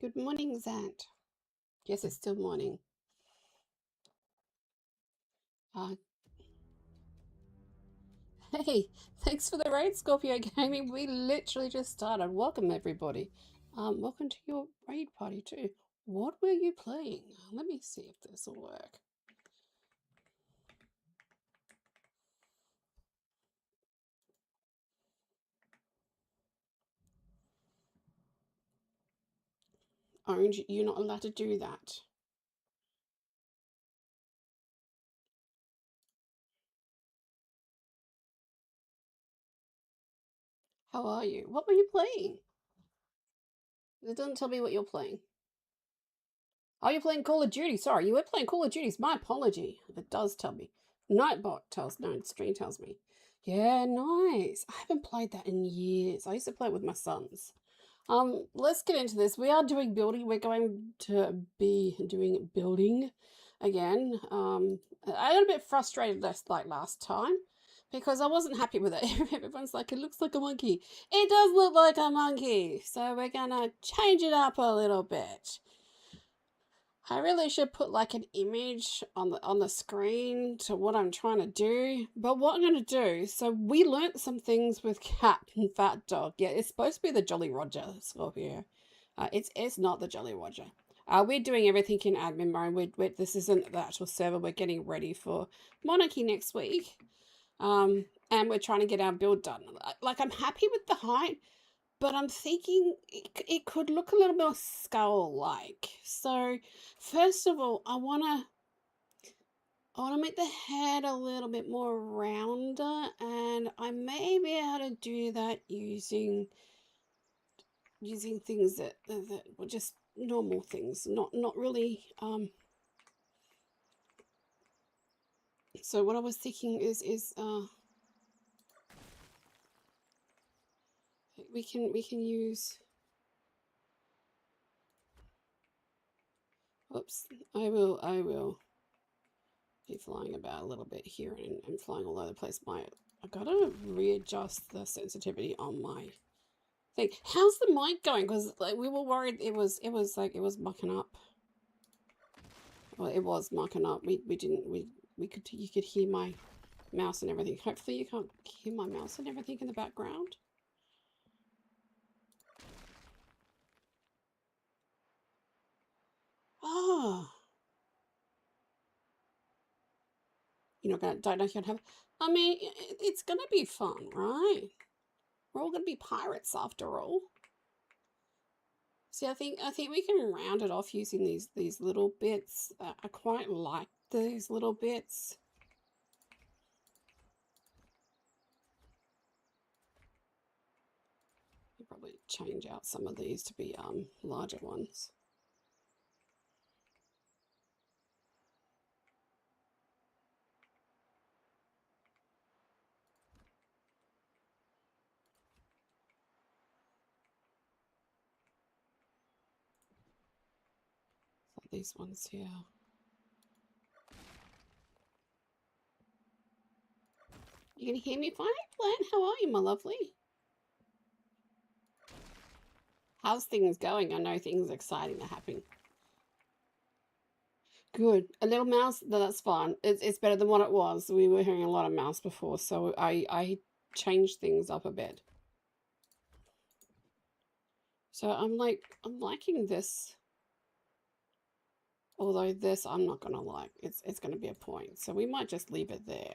Good morning, Zant. Yes, it's still morning. Uh, hey, thanks for the raid, Scorpio Gaming. We literally just started. Welcome, everybody. Welcome to your raid party too. What were you playing? Let me see if this will work. Orange, you're not allowed to do that. How are you? What were you playing? It doesn't tell me what you're playing. Oh, you're playing Call of Duty. Sorry, you were playing Call of Duty. It's my apology. It does tell me. Nightbot tells, no, Stream tells me. Yeah, nice. I haven't played that in years. I used to play it with my sons. Let's get into this. We are doing building. We're going to be doing building again. I got a bit frustrated last time because I wasn't happy with it. Everyone's like, it looks like a monkey. It does look like a monkey. So we're gonna change it up a little bit. I really should put like an image on the screen to what I'm trying to do. But what I'm going to do, so we learnt some things with Cat and Fat Dog. Yeah, it's supposed to be the Jolly Roger Scorpio. It's not the Jolly Roger. We're doing everything in admin mode. This isn't the actual server. We're getting ready for Monarchy next week. And we're trying to get our build done. Like, I'm happy with the height, but I'm thinking it could look a little more skull-like. So, first of all, I want to make the head a little bit more rounder, and I may be able to do that using things that were just normal things, not really. So what I was thinking is we can use. Oops, I will be flying about a little bit here and flying all over the place. I gotta readjust the sensitivity on my thing. How's the mic going? Because like we were worried it was mucking up. Well, it was mucking up. We could you could hear my mouse and everything. Hopefully you can't hear my mouse and everything in the background. Oh. You're not gonna don't know you're gonna have. I mean, it's gonna be fun, right? We're all gonna be pirates after all. See, I think we can round it off using these little bits. I quite like these little bits. I'll probably change out some of these to be larger ones. So these ones here. You can hear me fine, Plant? How are you, my lovely? How's things going? I know things exciting are happening. Good. A little mouse? No, that's fine. It's better than what it was. We were hearing a lot of mouse before, so I changed things up a bit. So I'm liking this. Although this I'm not gonna like. It's gonna be a point. So we might just leave it there.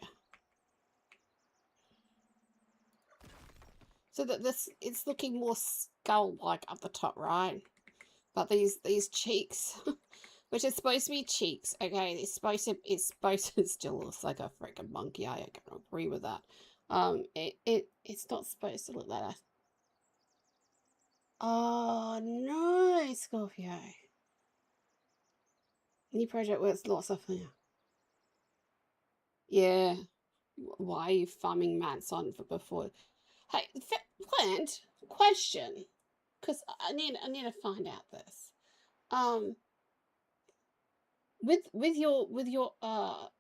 So that it's looking more skull-like up the top, right? But these cheeks, which is supposed to be cheeks, okay? It's supposed to still looks like a freaking monkey. I can agree with that. It's not supposed to look like that. Oh no, Scorpio. New project works lots of fun. Yeah. Why are you farming mats on for before? Hey, Plant, question, because I need to find out this. With your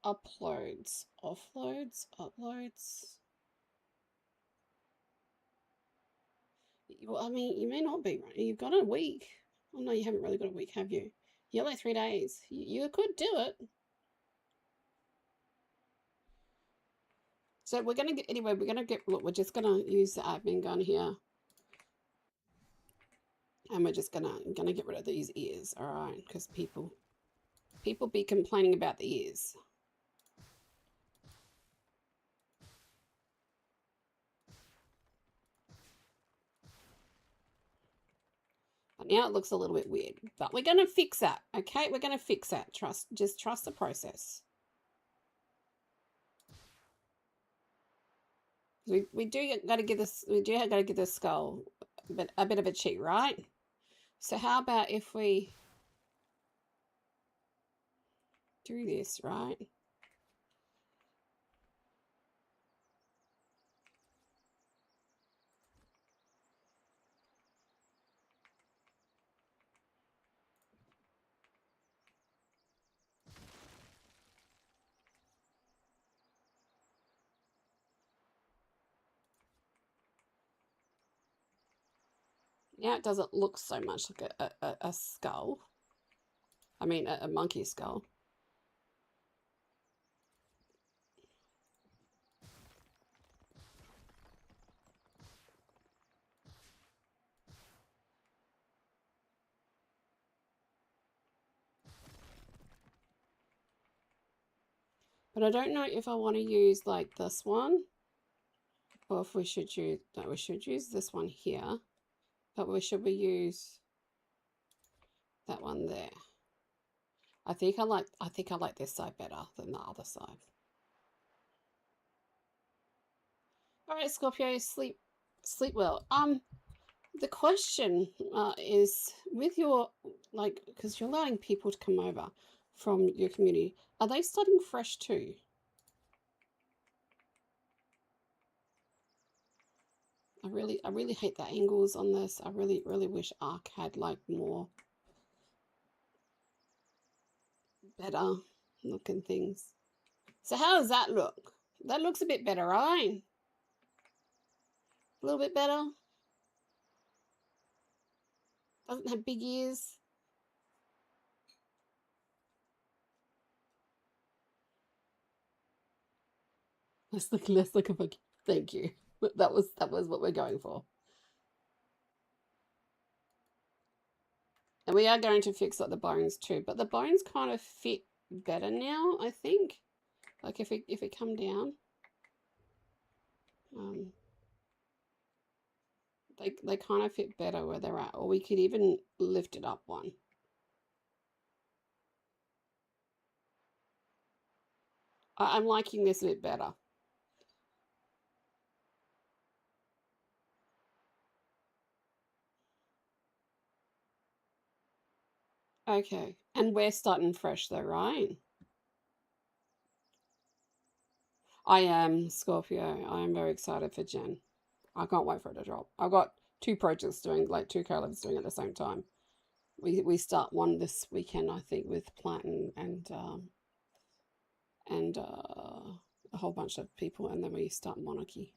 uploads, offloads, uploads. Well, I mean, you may not be right. You've got a week. Oh no, you haven't really got a week, have you? You're like 3 days. You could do it. So we're gonna get anyway. We're gonna get. Look, we're just gonna use the admin gun here, and we're just gonna get rid of these ears. All right, because people be complaining about the ears. But now it looks a little bit weird, but we're gonna fix that. Okay, we're gonna fix that. Just trust the process. We do gotta give this. We do gotta give this skull a bit of a cheat, right? So how about if we do this, right? Now it doesn't look so much like a skull. I mean, a monkey skull. But I don't know if I want to use like this one, or if we should use, no, we should use this one here, but should we use that one there? I think I like this side better than the other side. All right, Scorpio, sleep well. The question is with your, like, because you're allowing people to come over from your community, are they starting fresh too? I really hate the angles on this. I really wish Arc had like more better looking things. So how does that look? That looks a bit better, right? A little bit better. Doesn't have big ears. Let's look at. Thank you. That was what we're going for. And we are going to fix up the bones too, but the bones kind of fit better now, I think. Like if we come down, they kind of fit better where they're at, or we could even lift it up one. I'm liking this a bit better. Okay, and we're starting fresh though, right? I am Scorpio. I am very excited for Jen. I can't wait for it to drop. I've got 2 projects doing, like 2 collabs doing at the same time. We start one this weekend, I think, with Platin and a whole bunch of people, and then we start Monarchy.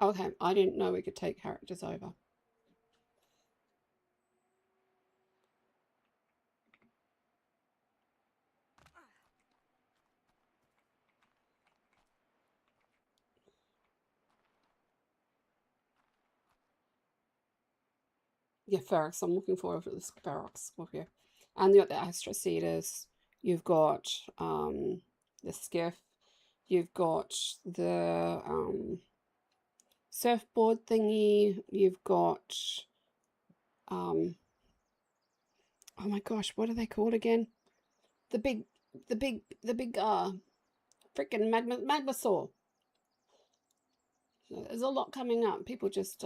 Okay, I didn't know we could take characters over. Yeah, Ferox. I'm looking forward to this Ferox Scorpio. And you got the Astrocetus. You've got the Skiff. You've got the surfboard thingy. You've got oh my gosh, what are they called again? The big freaking magma saw. There's a lot coming up. People just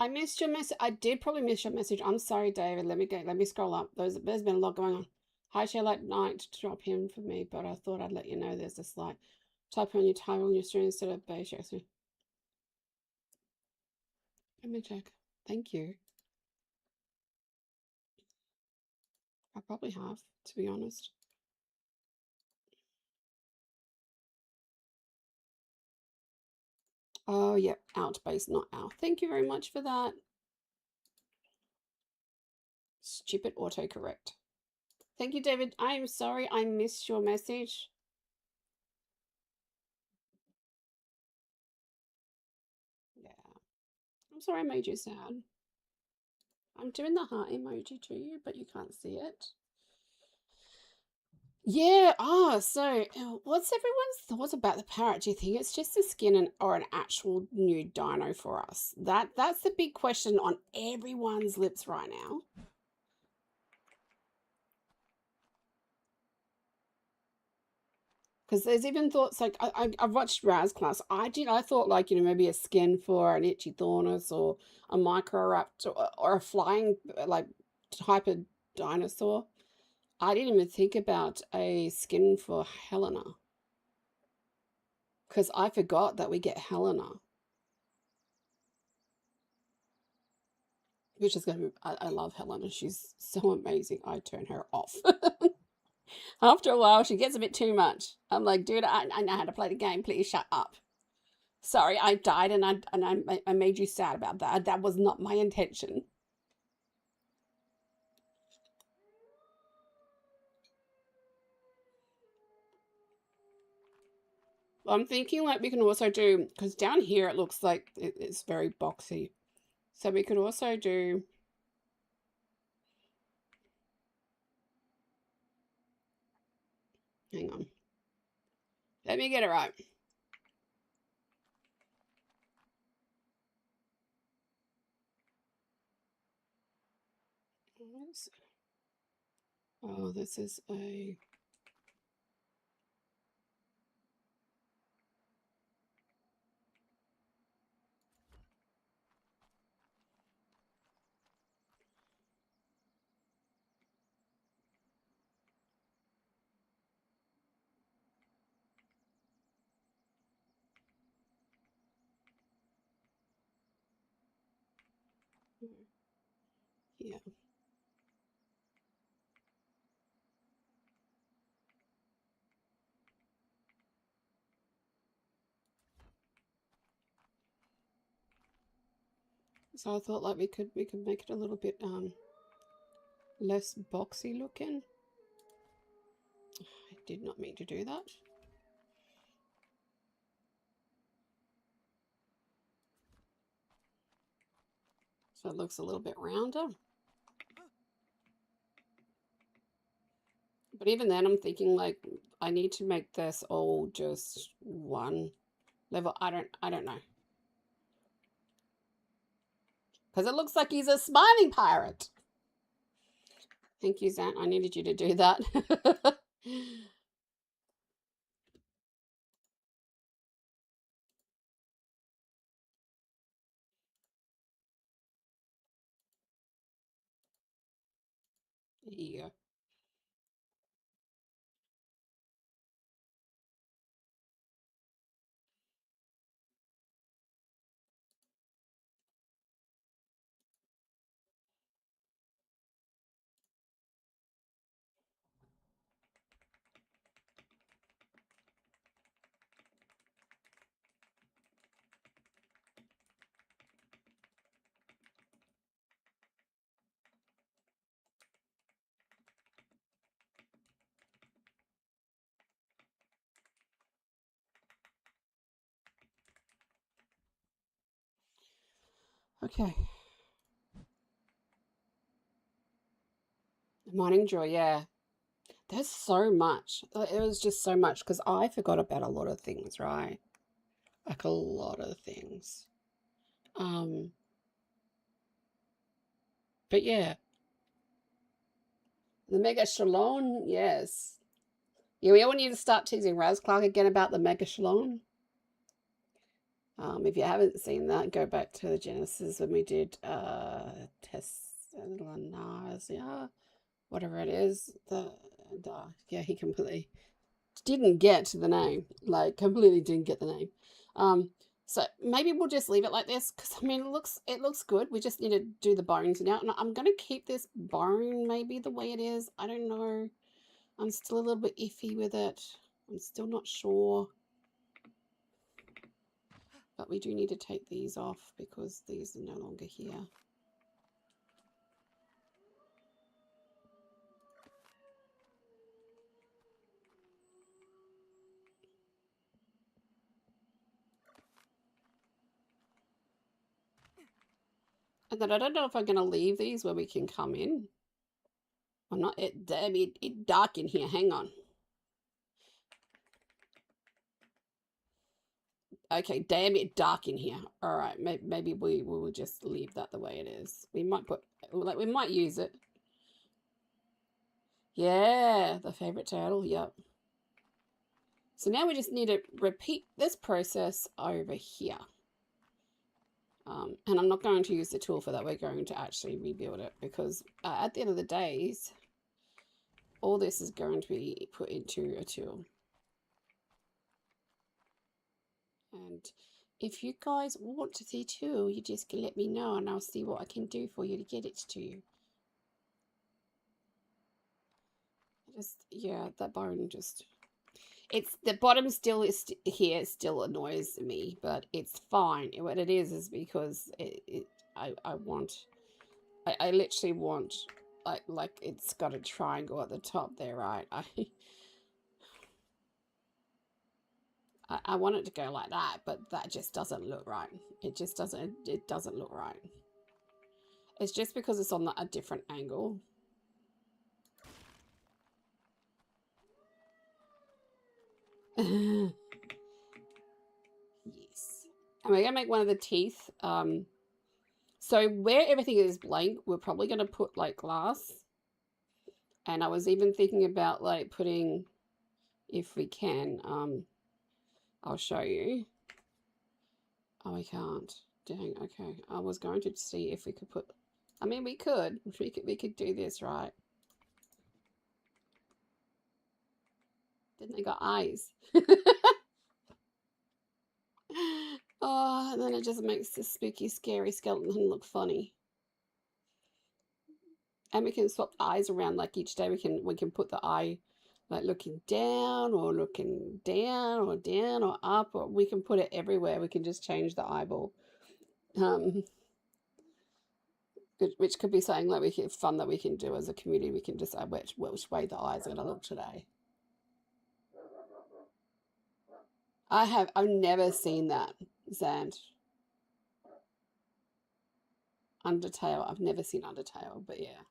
I missed your message. I did probably miss your message. I'm sorry, David. Let me scroll up. There's been a lot going on. Hi, Charlotte Knight to drop in for me, but I thought I'd let you know there's a slight typo on your title on your stream instead of beige. Let me check. Thank you. I probably have, to be honest. Oh, yeah, out base, not out. Thank you very much for that. Stupid autocorrect. Thank you, David. I'm sorry I missed your message. Yeah. I'm sorry I made you sad. I'm doing the heart emoji to you, but you can't see it. Yeah. So what's everyone's thoughts about the parrot? Do you think it's just a skin or an actual new dino for us? That's the big question on everyone's lips right now. Because there's even thoughts like I've watched Raz Class. I thought like maybe a skin for an Ichthyornis or a Microraptor or a flying like type of dinosaur. I didn't even think about a skin for Helena because I forgot that we get Helena, which is going to be. I love Helena. She's so amazing. I turn her off. After a while, she gets a bit too much. I'm like, dude, I know how to play the game. Please shut up. Sorry, I died and I made you sad about that. That was not my intention. I'm thinking like we can also do, because down here it looks like it's very boxy. So we could also do, hang on. Let me get it right. Oh, this is a, yeah. So I thought like we could make it a little bit less boxy looking. I did not mean to do that. So it looks a little bit rounder. But even then I'm thinking like I need to make this all just one level. I don't know. Because it looks like he's a smiling pirate. Thank you, Zant. I needed you to do that. Yeah. Okay. Morning Joy, yeah. There's so much. It was just so much because I forgot about a lot of things, right? Like a lot of things. Um, but yeah, the Mega Shalon, yes. Yeah, we all need to start teasing Raz Clark again about the Mega Shalon. If you haven't seen that, go back to the Genesis when we did Tessalanasia, whatever it is. Yeah, he completely didn't get the name. Like completely didn't get the name. So maybe we'll just leave it like this because I mean it looks good. We just need to do the bones now. And I'm gonna keep this bone maybe the way it is. I don't know. I'm still a little bit iffy with it. I'm still not sure. But we do need to take these off because these are no longer here. And then I don't know if I'm going to leave these where we can come in. I'm not, damn, it's dark in here. Hang on. Okay, damn it, dark in here. All right, maybe we will just leave that the way it is. We might put, like, we might use it. Yeah, the favorite turtle, yep. So now we just need to repeat this process over here. And I'm not going to use the tool for that. We're going to actually rebuild it because at the end of the days, all this is going to be put into a tool. And if you guys want to see tool, you just can let me know and I'll see what I can do for you to get it to you. Yeah, that bone just... It's the bottom still is here, still annoys me, but it's fine. What it is because I literally want like it's got a triangle at the top there, right? I want it to go like that, but that just doesn't look right. It doesn't look right. It's just because it's on a different angle. Yes. And we're gonna make one of the teeth. So where everything is blank, we're probably gonna put like glass. And I was even thinking about like putting, if we can, I'll show you. Oh, we can't. Dang, okay. I was going to see if we could put, I mean, we could do this, right? Then they got eyes. Oh, and then it just makes the spooky, scary skeleton look funny. And we can swap the eyes around like each day. We can put the eye like looking down or down or up, or we can put it everywhere. We can just change the eyeball. Which could be something like fun that we can do as a community. We can decide which way the eyes are going to look today. I've never seen that, Zand. Undertale. I've never seen Undertale, but yeah.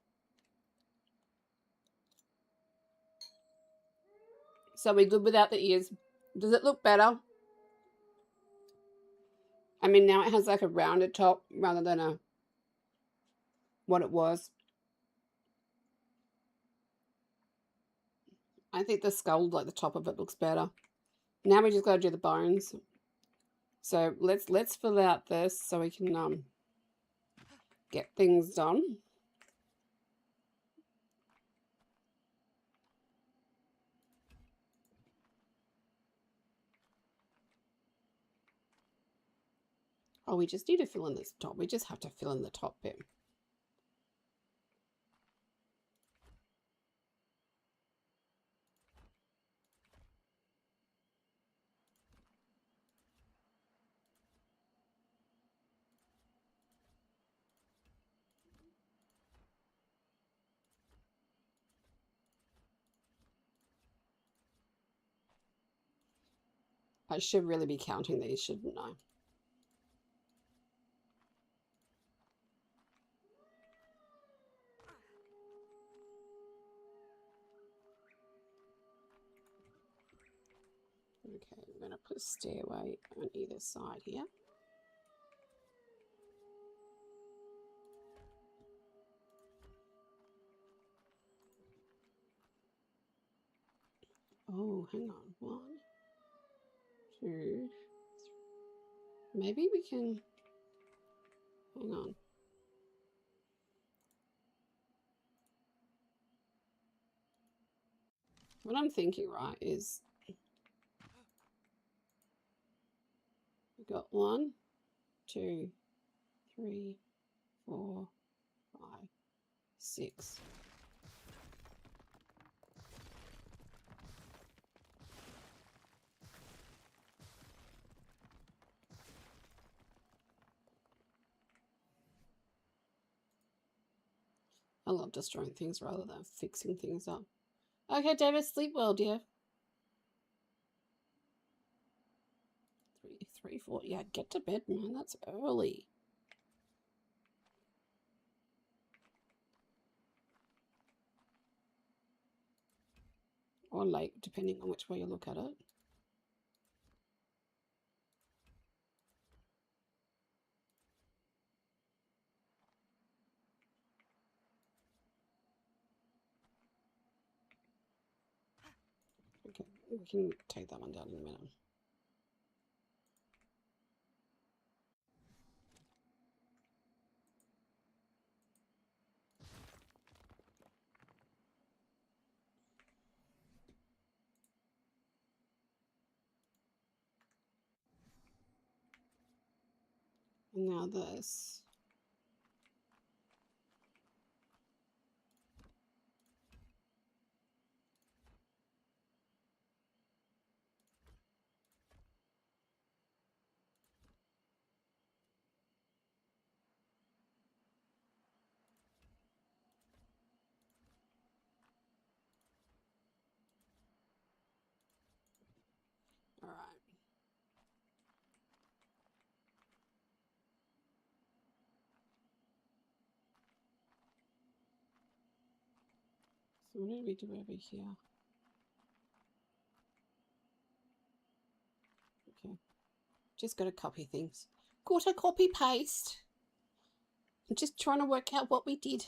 So we're good without the ears. Does it look better? I mean, now it has like a rounded top rather than what it was. I think the skull, like the top of it, looks better. Now we just got to do the bones. So let's fill out this so we can get things done. Oh, we just need to fill in this top. We just have to fill in the top bit. I should really be counting these, shouldn't I? Okay, I'm going to put a stairway on either side here. Oh, hang on. 1, 2. Maybe we can... Hang on. What I'm thinking, right, is... got 1, 2, 3, 4, 5, 6. I love destroying things rather than fixing things up. Okay, David, sleep well, dear. 3, 4. Yeah, get to bed, man. That's early. Or late, depending on which way you look at it. Okay, we can take that one down in a minute. And now this. All right. So what did we do over here? Okay. Just got to copy things. Got to copy paste. I'm just trying to work out what we did.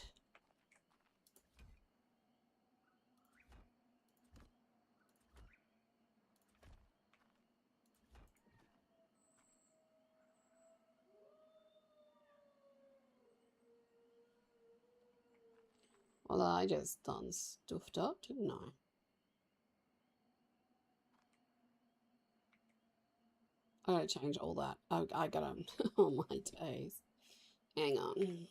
Well, I just done stuffed up, didn't I? I gotta change all that. I gotta. Oh my days. Hang on.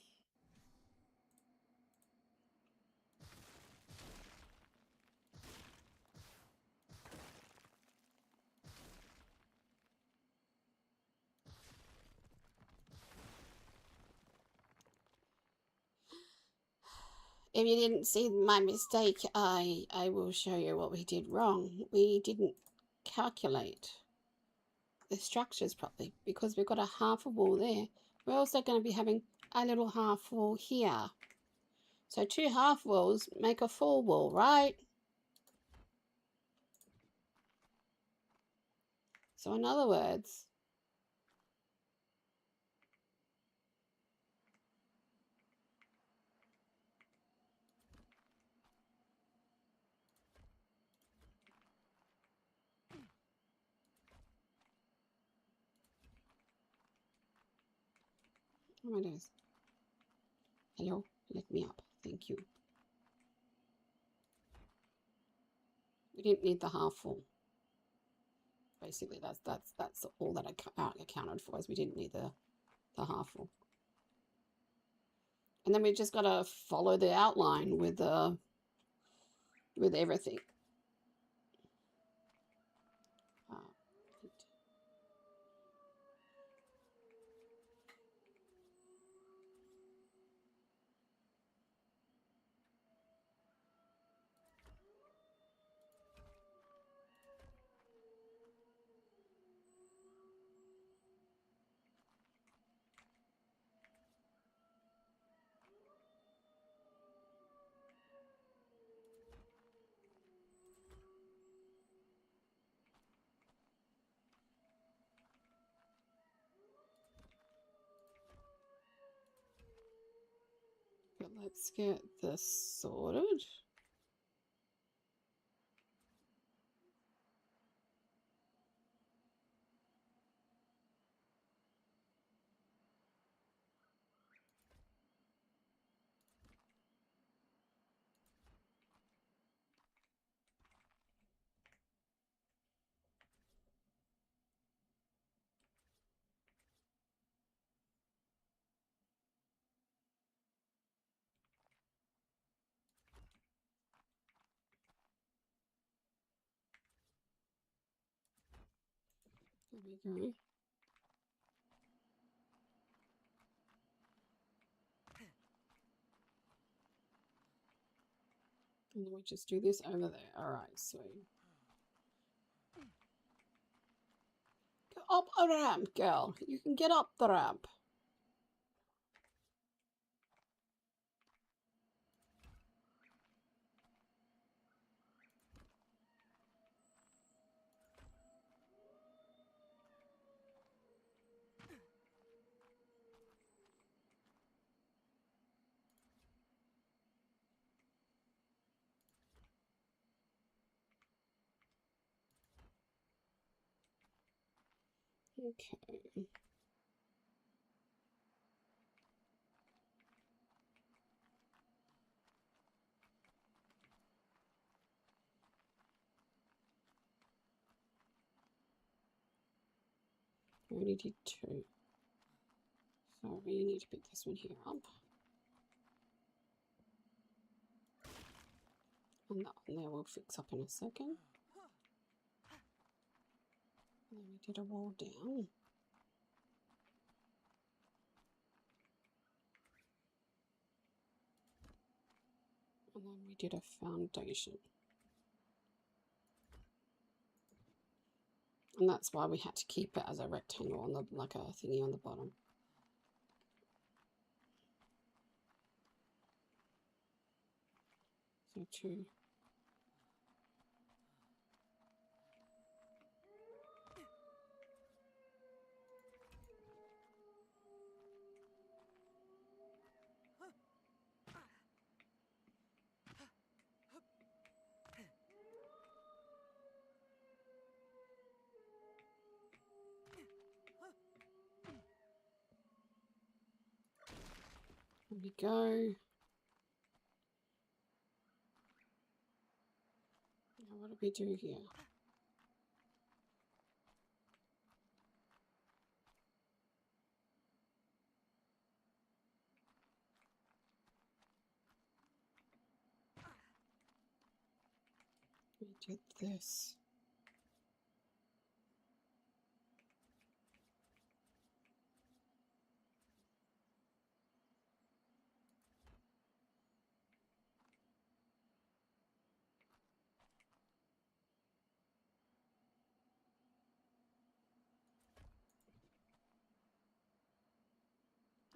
If you didn't see my mistake, I will show you what we did wrong. We didn't calculate the structures properly because we've got a half a wall there. We're also going to be having a little half wall here. So 2 half walls make a full wall, right? So in other words, oh my days. Hello, let me up. Thank you. We didn't need the half full. Basically, that's all that I accounted for, is we didn't need the half full. And then we just got to follow the outline with everything. But let's get this sorted. There we go. And then we just do this over there. Alright, so go up a ramp, girl. You can get up the ramp. Okay. We only did 2. So we need to pick this one here up. And that one there we'll fix up in a second. And then we did a wall down. And then we did a foundation. And that's why we had to keep it as a rectangle on the, like a thingy on the bottom. So 2. There we go. Now what do we do here? We did this.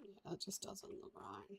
Yeah, that just doesn't look right.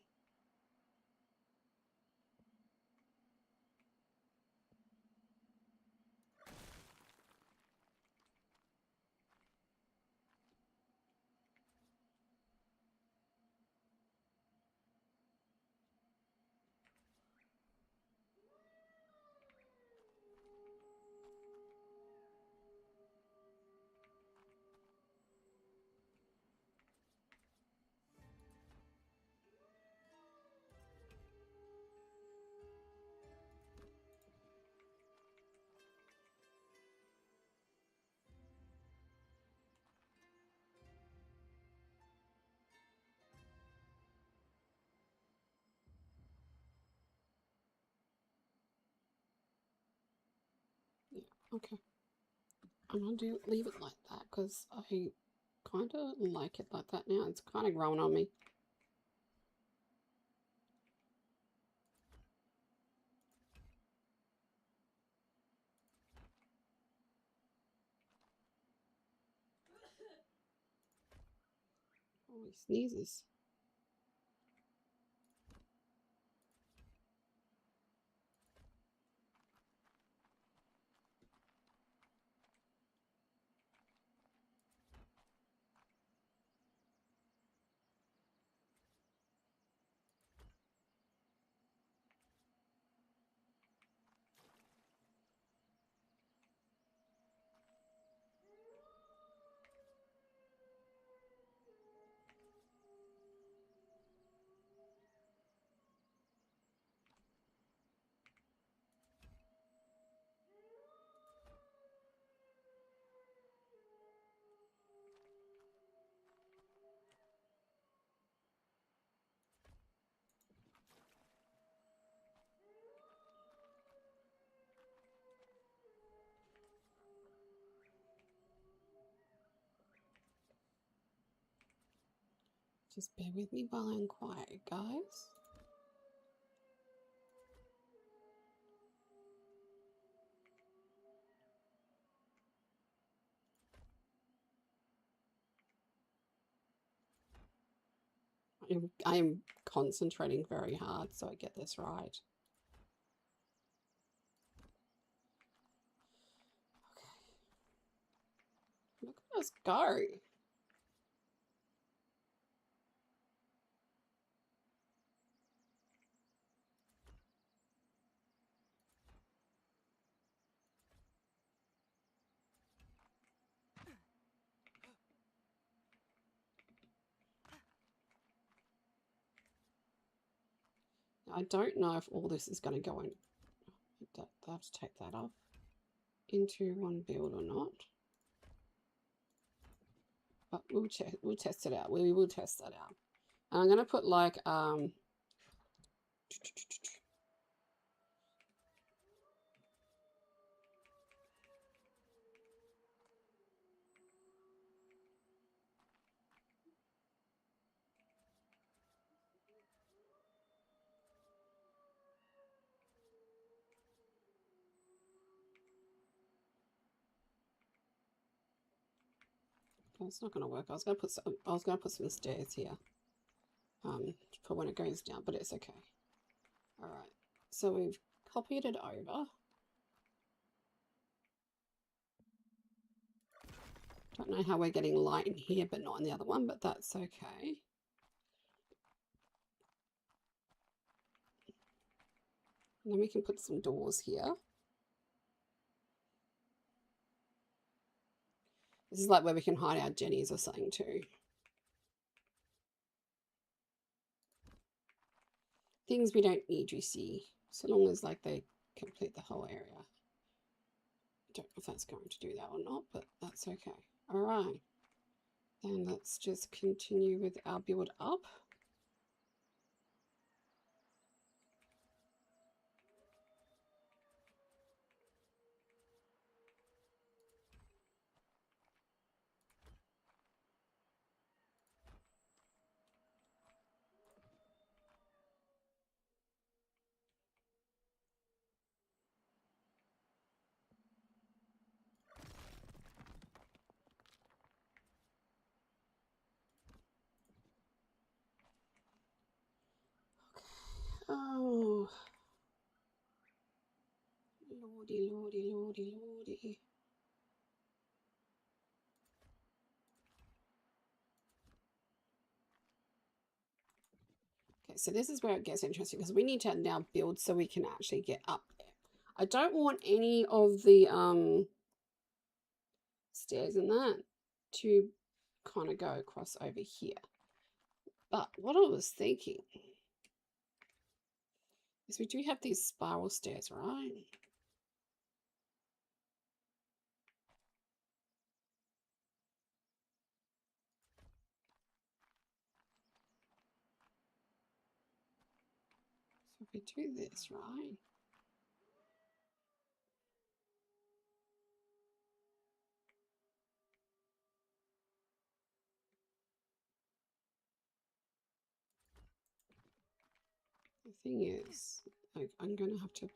Yeah, okay. I'm going to leave it like that because I kind of like it like that now. It's kind of growing on me. Oh, he sneezes. Just bear with me while I'm quiet, guys. I am concentrating very hard so I get this right. Okay. Look at us go. I don't know if all this is going to go in. I have to take that off into one build or not. But we'll test it out. We will test that out. And I'm going to put like it's not going to work. I was going to put some stairs here for when it goes down, but it's okay. All right, so we've copied it over. Don't know how we're getting light in here, but not in the other one, but that's okay. And then we can put some doors here. This is like where we can hide our jennies or something too. Things we don't need, you see, so long as like they complete the whole area. I don't know if that's going to do that or not, but that's okay. All right, then let's just continue with our build up. Oh, lordy, lordy, lordy, lordy. Okay, so this is where it gets interesting because we need to now build so we can actually get up there. I don't want any of the stairs in that to kind of go across over here. But what I was thinking is we do have these spiral stairs, right? So if we do this, right? The thing is, like, I'm going to have to...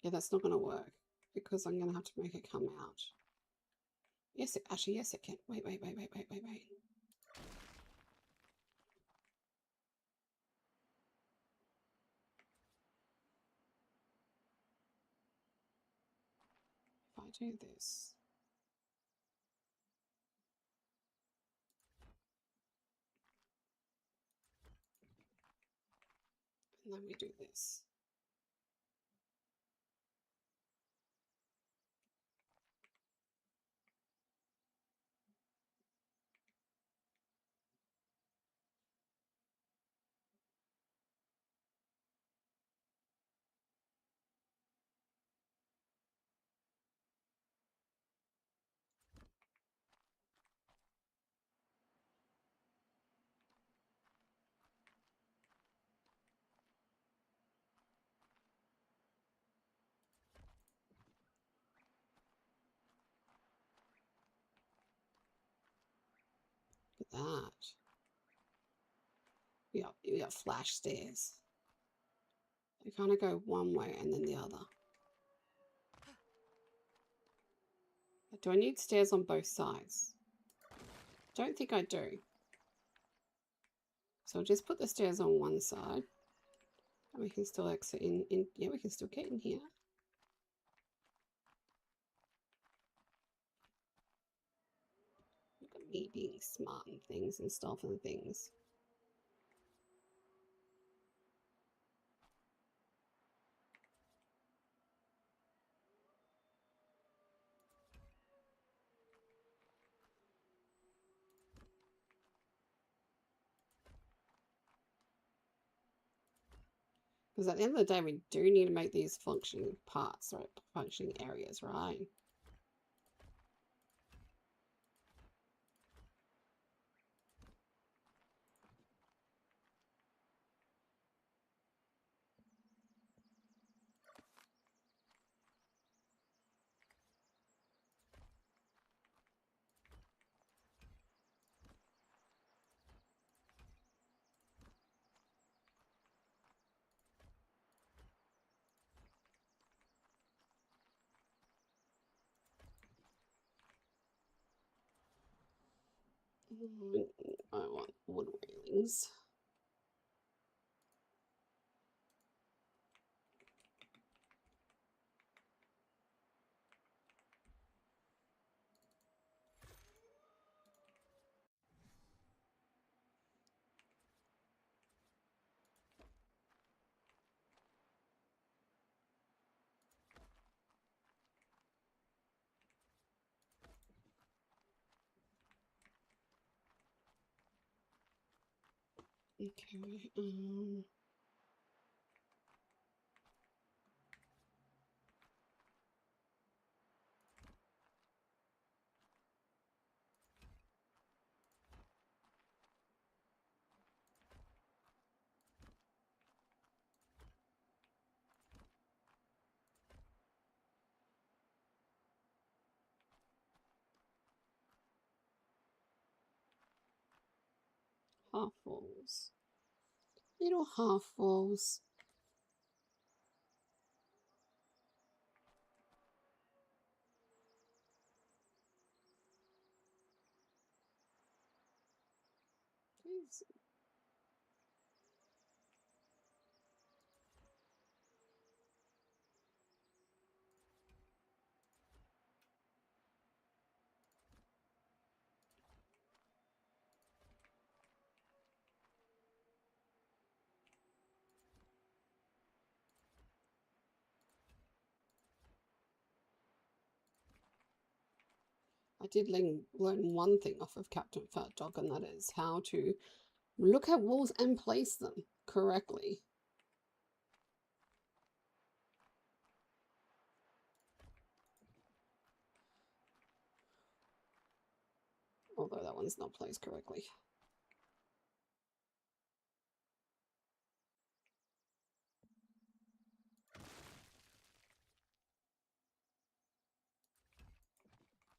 Yeah, that's not going to work because I'm going to have to make it come out. Yes, actually, yes, it can. Wait. If I do this... And then we do this. Look at that. you got flash stairs. You kind of go one way and then the other. Do I need stairs on both sides? Don't think I do. So I'll just put the stairs on one side. And we can still exit in. Yeah, we can still get in here. Look at me being smart and things and stuff and things. Because at the end of the day, we do need to make these functioning parts, right? Functioning areas, right? I want wood railings. Okay, half walls. Little half walls. Jeez. I did learn one thing off of Captain Fat Dog, and that is how to look at walls and place them correctly. Although that one's not placed correctly.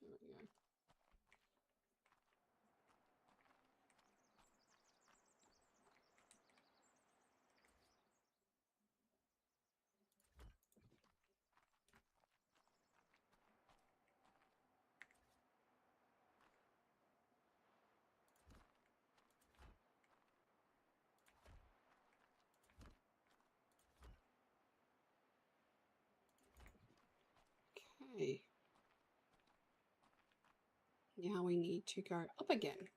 There we go. Okay. Now we need to go up again.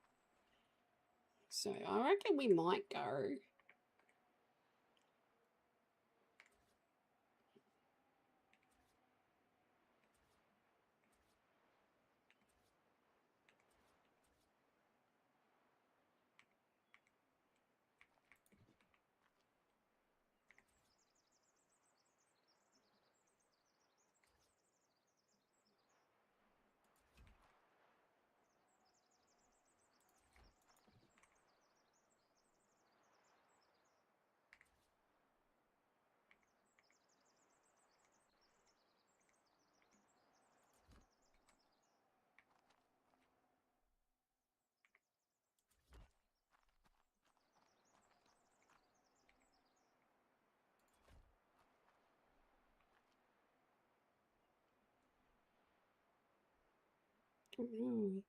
So I reckon we might go. don't know.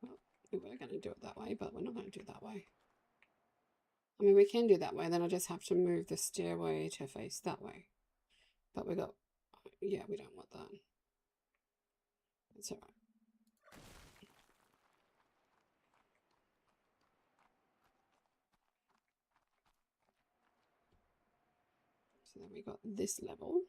Well, we were going to do it that way, but we're not going to do it that way. I mean, we can do that way, then I just have to move the stairway to face that way. But we got, yeah, we don't want that. It's alright. So then we got this level.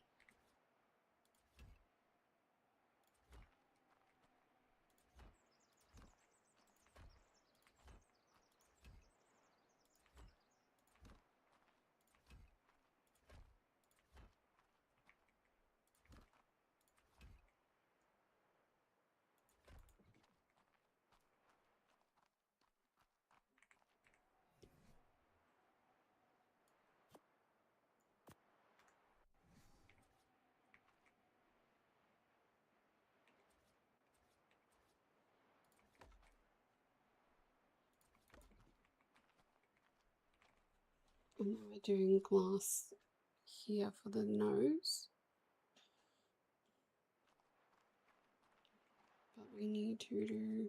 And now we're doing glass here for the nose. But we need to do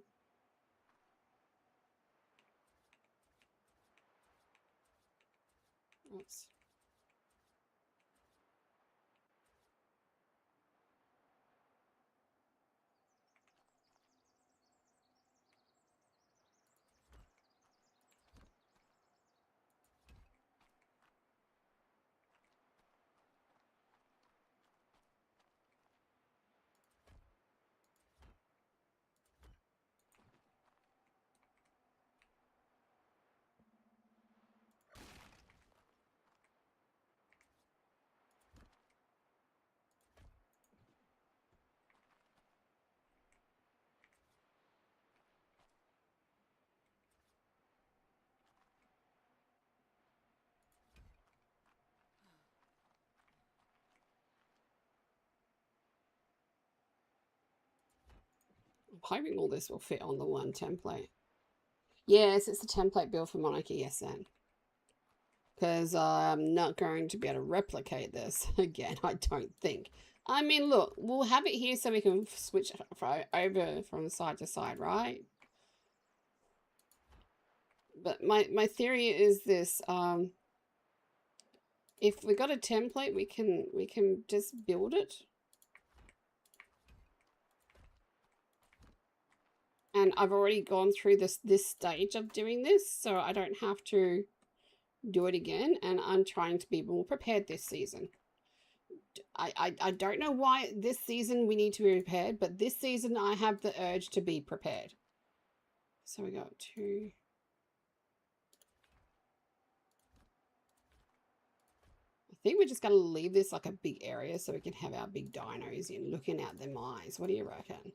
what's I'm hoping all this will fit on the one template. Yes, it's a template build for Monarchy, yes, then. Because I'm not going to be able to replicate this again, I don't think. I mean, look, we'll have it here so we can switch over from side to side, right? But my theory is this, if we got a template, we can just build it. And I've already gone through this stage of doing this, so I don't have to do it again. And I'm trying to be more prepared this season. I don't know why this season we need to be prepared, but this season I have the urge to be prepared. So we got two. I think we're just going to leave this like a big area so we can have our big dinos in looking out their eyes. What do you reckon?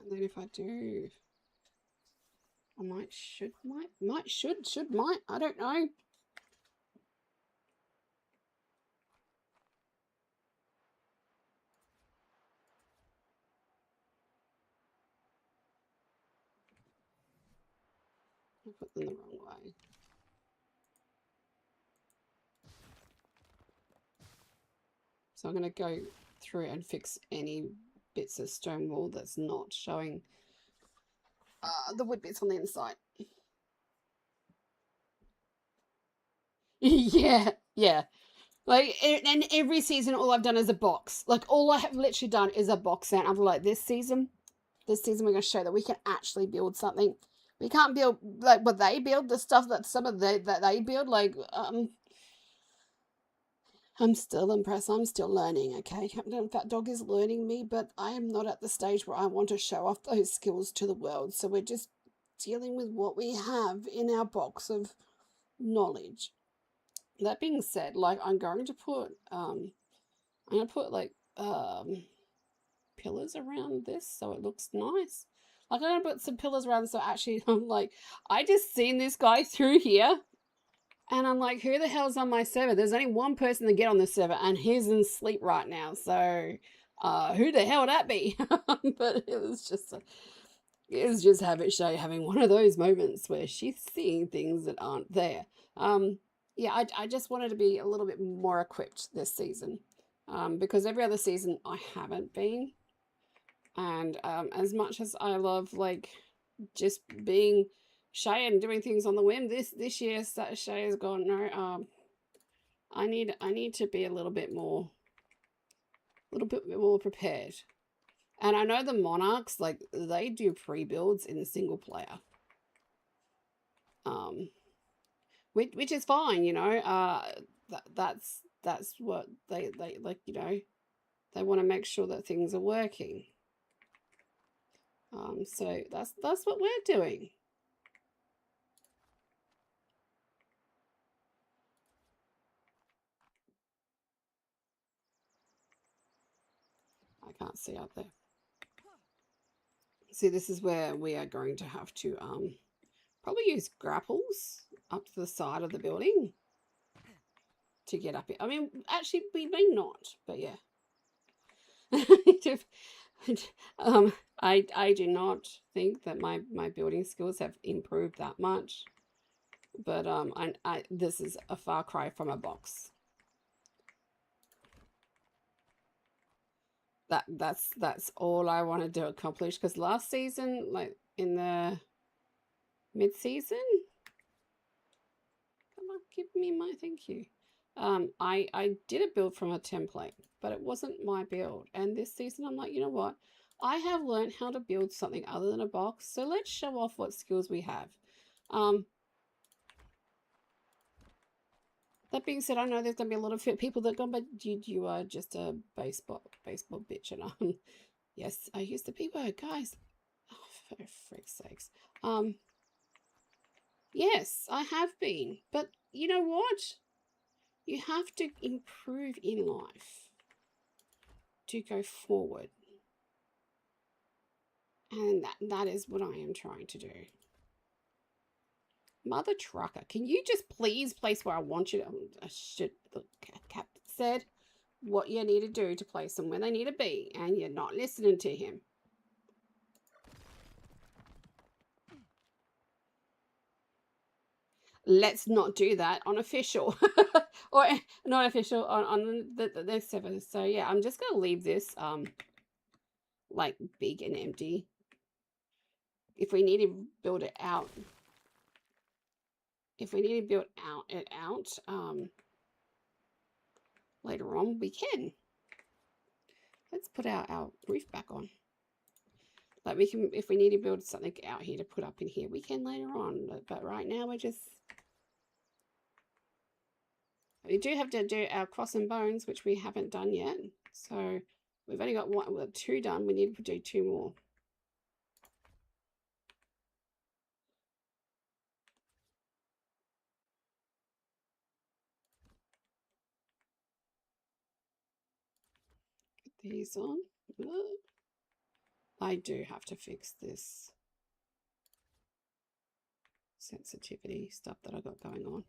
And then if I do, I might, I don't know. I put them the wrong way. So I'm going to go through and fix any bits of stone wool that's not showing the wood bits on the inside. Yeah. Like, and every season, all I've done is a box. Like, all I have literally done is a box set. I'm like, this season, we're going to show that we can actually build something. We can't build like what they build, the stuff that some of that they build. Like, I'm still impressed. I'm still learning, okay? Captain Fat Dog is learning me, but I am not at the stage where I want to show off those skills to the world. So we're just dealing with what we have in our box of knowledge. That being said, like, I'm going to put like pillars around this so it looks nice. Like, I'm gonna put some pillars around, so actually, I'm like, I just seen this guy through here, and I'm like, who the hell's on my server? There's only one person to get on this server, and he's in sleep right now, so, who the hell would that be? But it was just Habit Shay having one of those moments where she's seeing things that aren't there. Yeah, I just wanted to be a little bit more equipped this season, because every other season I haven't been. And as much as I love like just being Shay and doing things on the whim, this year Shay has gone, no, I need to be a little bit more prepared. And I know the Monarchs, like, they do pre-builds in the single player. Which is fine, you know. That's what they like, you know. They want to make sure that things are working. So that's what we're doing. I can't see up there. See, this is where we are going to have to probably use grapples up to the side of the building to get up here. I mean, actually, we may not, but yeah. I do not think that my building skills have improved that much, but this is a far cry from a box. That's all I wanted to accomplish, because last season, like in the mid-season, come on, give me my thank you. I did a build from a template, but it wasn't my build. And this season, I'm like, you know what? I have learned how to build something other than a box, so let's show off what skills we have. That being said, I know there's gonna be a lot of people that go, but you are just a baseball bitch, and yes, I used to be one, guys. Oh, for frick's sakes. Yes, I have been, but you know what? You have to improve in life to go forward. And that is what I am trying to do. Mother trucker, can you just please place where I want you to? I should, the captain said what you need to do to place them where they need to be, and you're not listening to him. Let's not do that on official. Or not official on the server. So yeah, I'm just gonna leave this like big and empty. If we need to build it out, later on, we can. Let's put our roof back on. Like, we can, if we need to build something out here to put up in here, we can later on. But right now, we do have to do our cross and bones, which we haven't done yet. So we've only got two done. We need to do two more. Put these on. I do have to fix this sensitivity stuff that I got going on.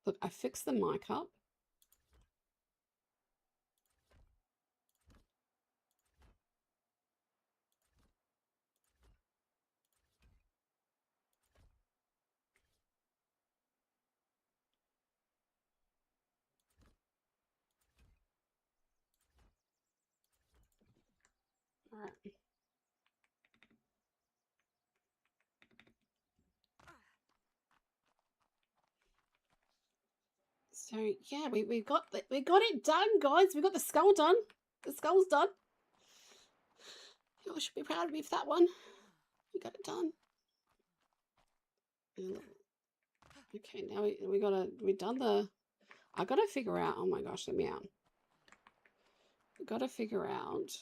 Look, I fixed the mic up. All right. So yeah, we got it done, guys. We got the skull done. The skull's done. You all should be proud of me for that one. We got it done. Okay, now we done the. I gotta figure out. Oh my gosh, let me out. I gotta figure out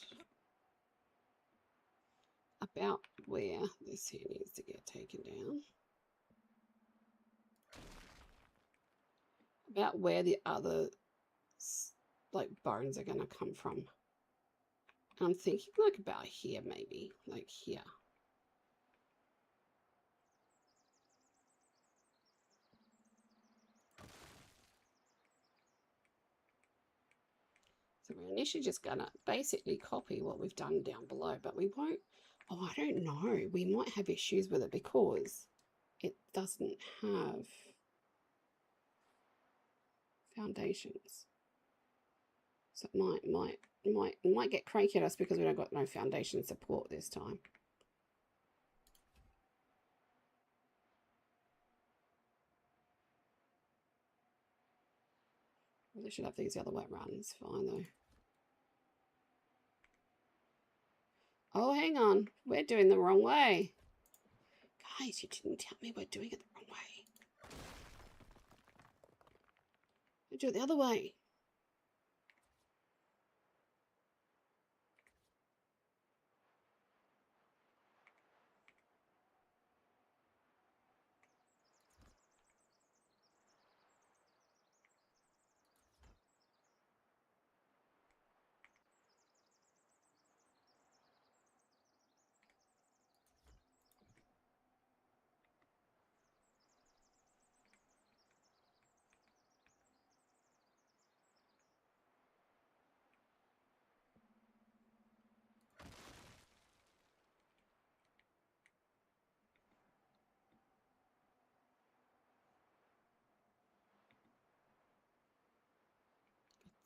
about where this here needs to get taken down. About where the other like bones are gonna come from. I'm thinking like about here, maybe like here. So we're initially just gonna basically copy what we've done down below, but we won't. Oh, I don't know. We might have issues with it because it doesn't have foundations. So it might get cranky at us because we don't got no foundation support this time. They should have these the other way around. It's fine though. Oh, hang on. We're doing the wrong way. Guys, you didn't tell me we're doing it the wrong way. We do it the other way.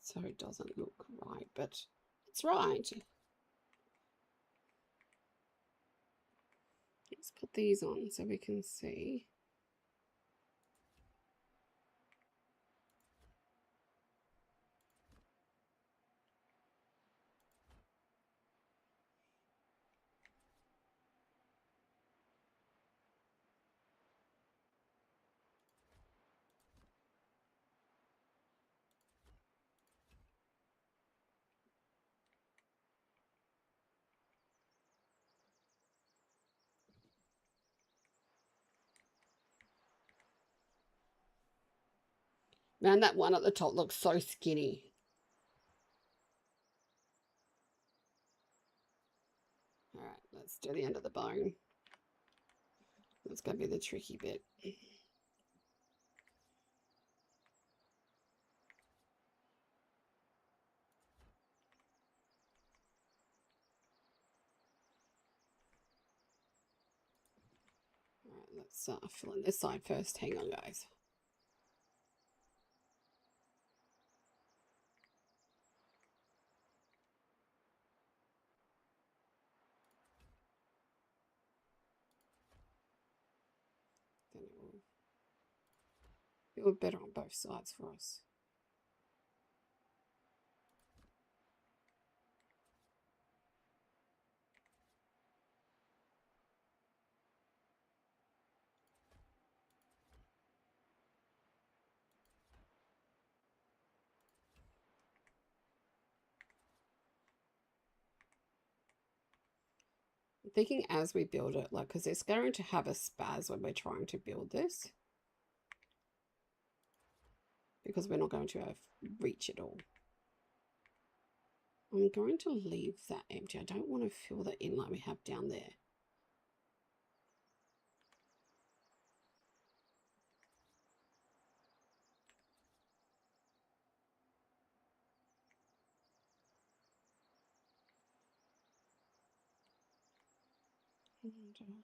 So it doesn't look right, but it's right. Let's put these on so we can see. Man, that one at the top looks so skinny. All right, let's do the end of the bone. That's going to be the tricky bit. All right, let's fill in this side first. Hang on, guys. Then it will better on both sides for us. I'm thinking as we build it, like, because it's going to have a spaz when we're trying to build this. Because we're not going to reach it all. I'm going to leave that empty. I don't want to fill that in like we have down there. And,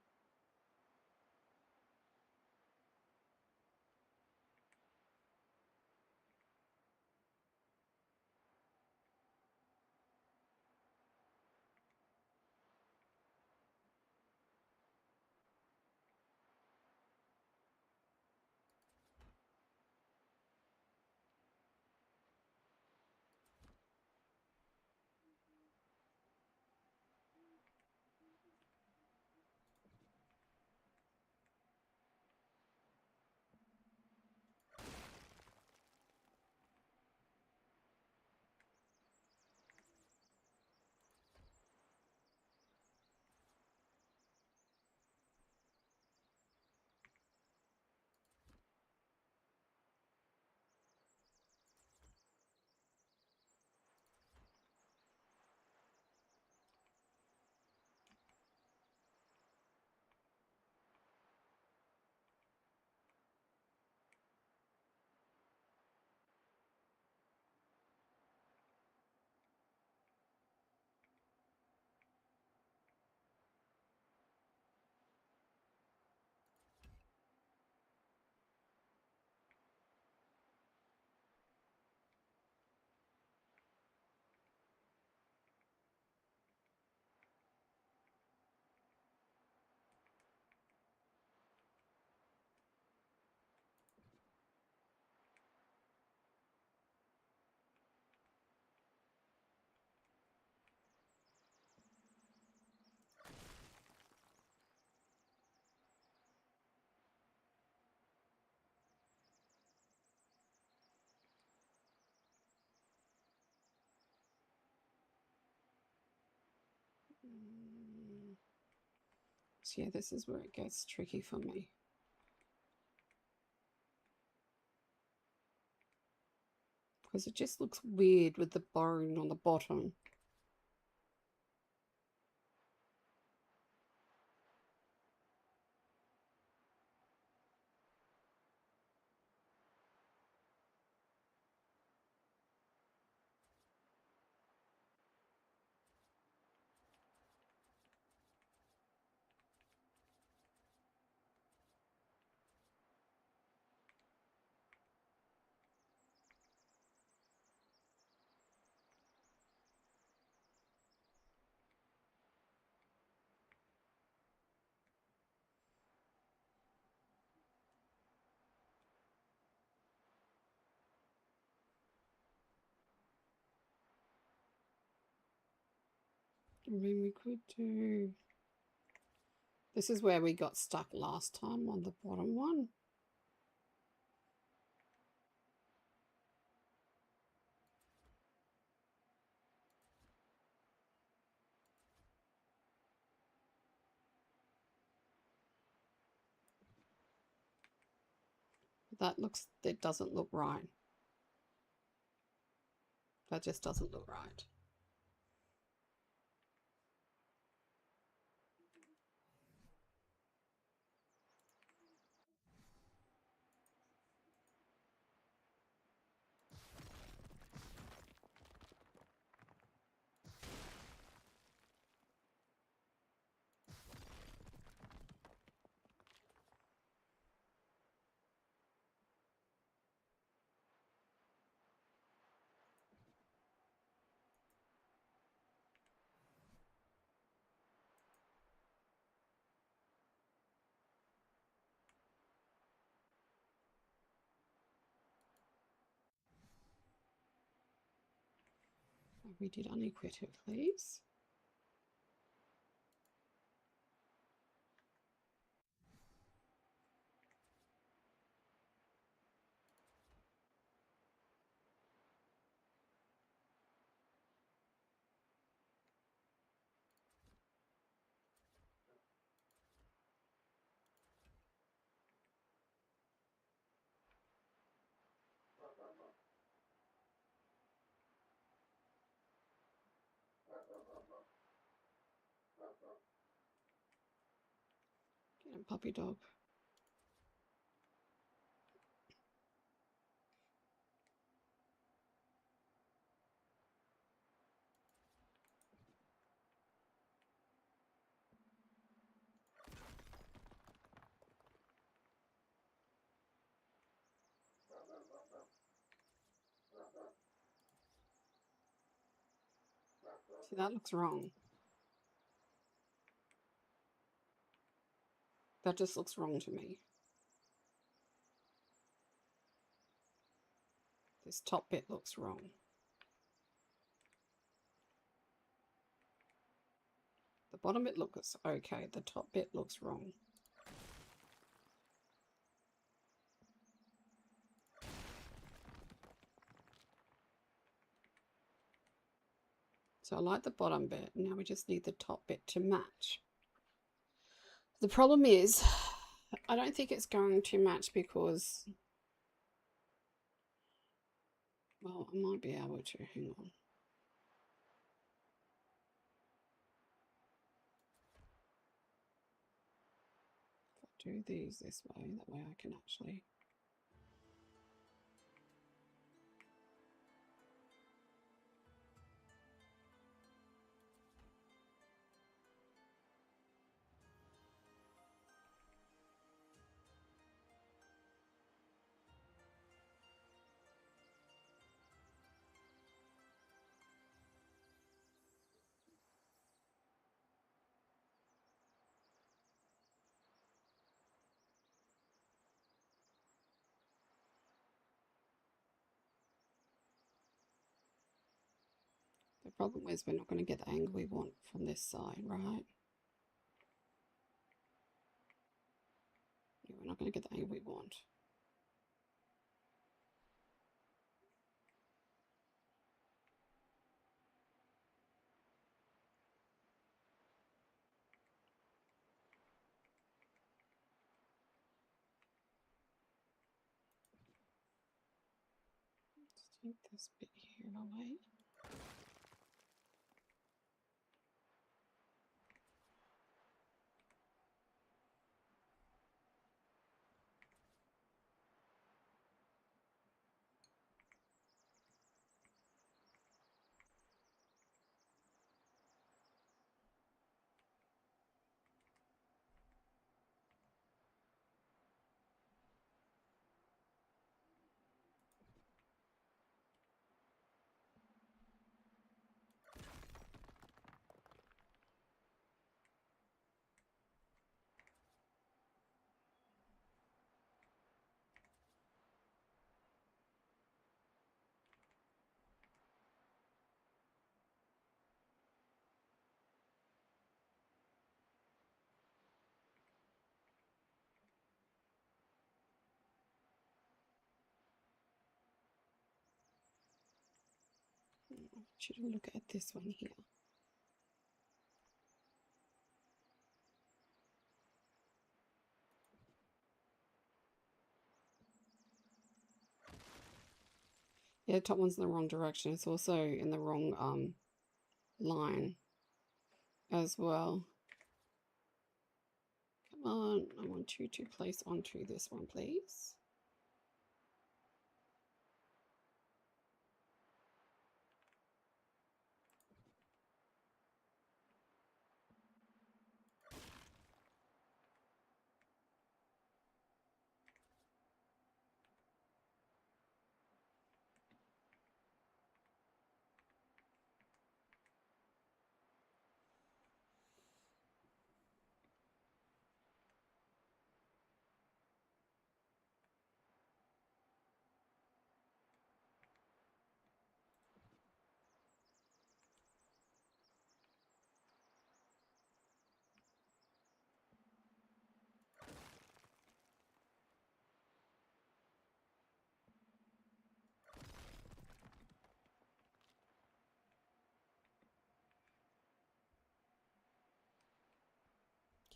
Yeah, this is where it gets tricky for me. Because it just looks weird with the bone on the bottom. I mean, we could do... This is where we got stuck last time on the bottom one. It doesn't look right. That just doesn't look right. We did unequate it, please. Get him, puppy dog. See, that looks wrong. That just looks wrong to me. This top bit looks wrong. The bottom bit looks okay. The top bit looks wrong. So I like the bottom bit. Now we just need the top bit to match. The problem is, I don't think it's going to match because, well, I might be able to. Hang on. If I do these this way, that way I can actually... The problem is we're not going to get the angle we want from this side, right? Yeah, we're not going to get the angle we want. Take this bit here away. Should look at this one here. Yeah, the top one's in the wrong direction. It's also in the wrong line as well. Come on, I want you to place onto this one, please.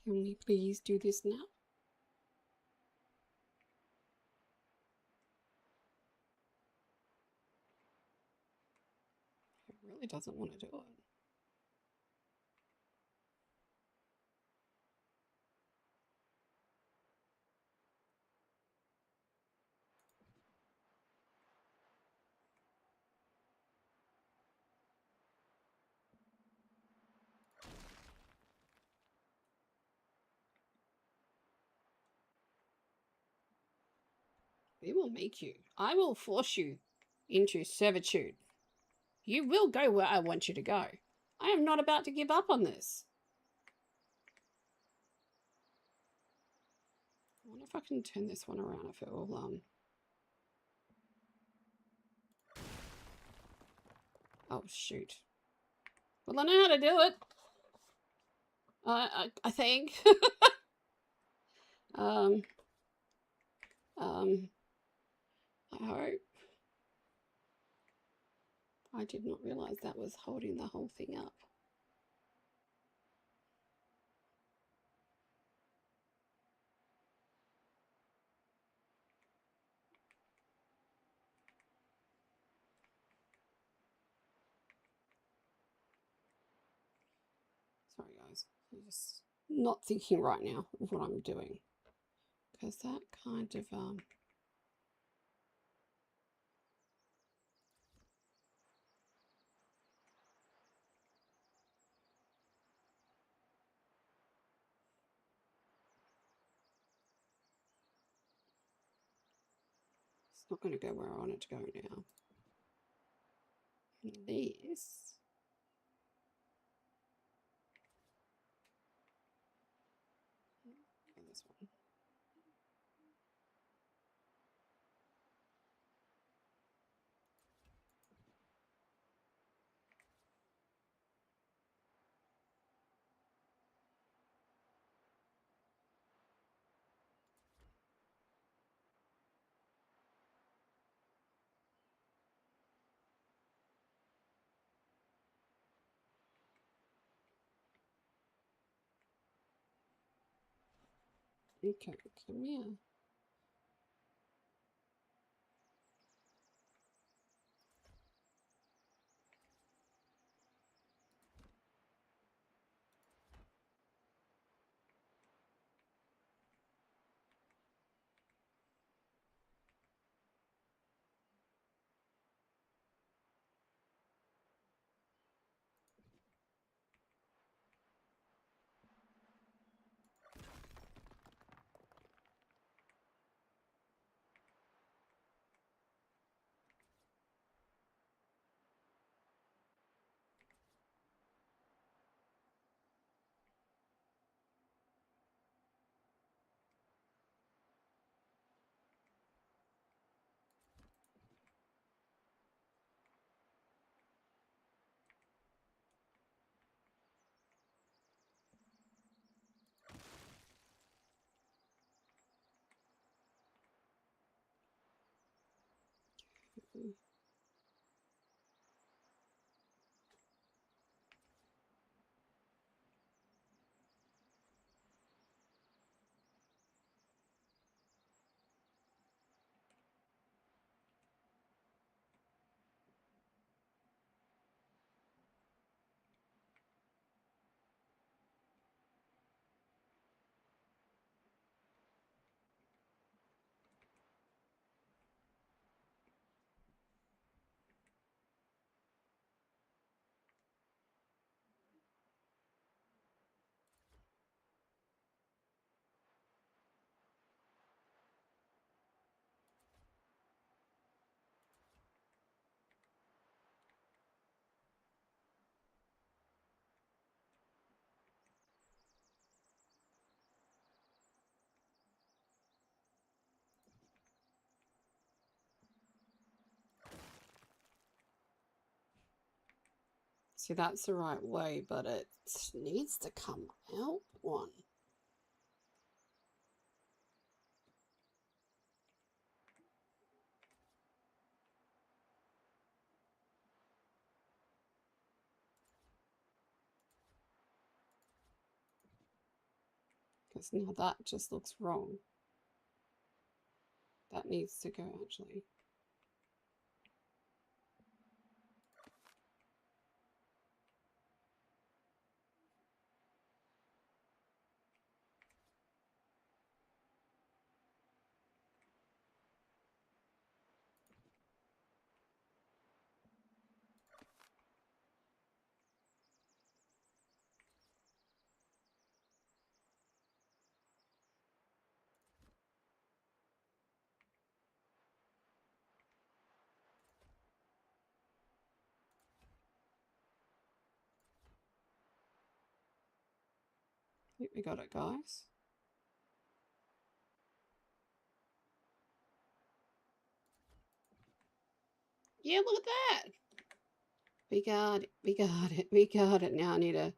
Can we please do this now? It really doesn't want to do it. We will make you. I will force you into servitude. You will go where I want you to go. I am not about to give up on this. I wonder if I can turn this one around, if it will, Oh, shoot. Well, I know how to do it. I think. I hope. I did not realize that was holding the whole thing up. Sorry, guys. I'm just not thinking right now of what I'm doing. Because that kind of, it's not going to go where I want it to go now. And this. This one. Okay, come here. See, that's the right way, but it needs to come out one. Because now that just looks wrong. That needs to go, actually. I think we got it, guys. Yeah, look at that. We got it. We got it. We got it. Now I need to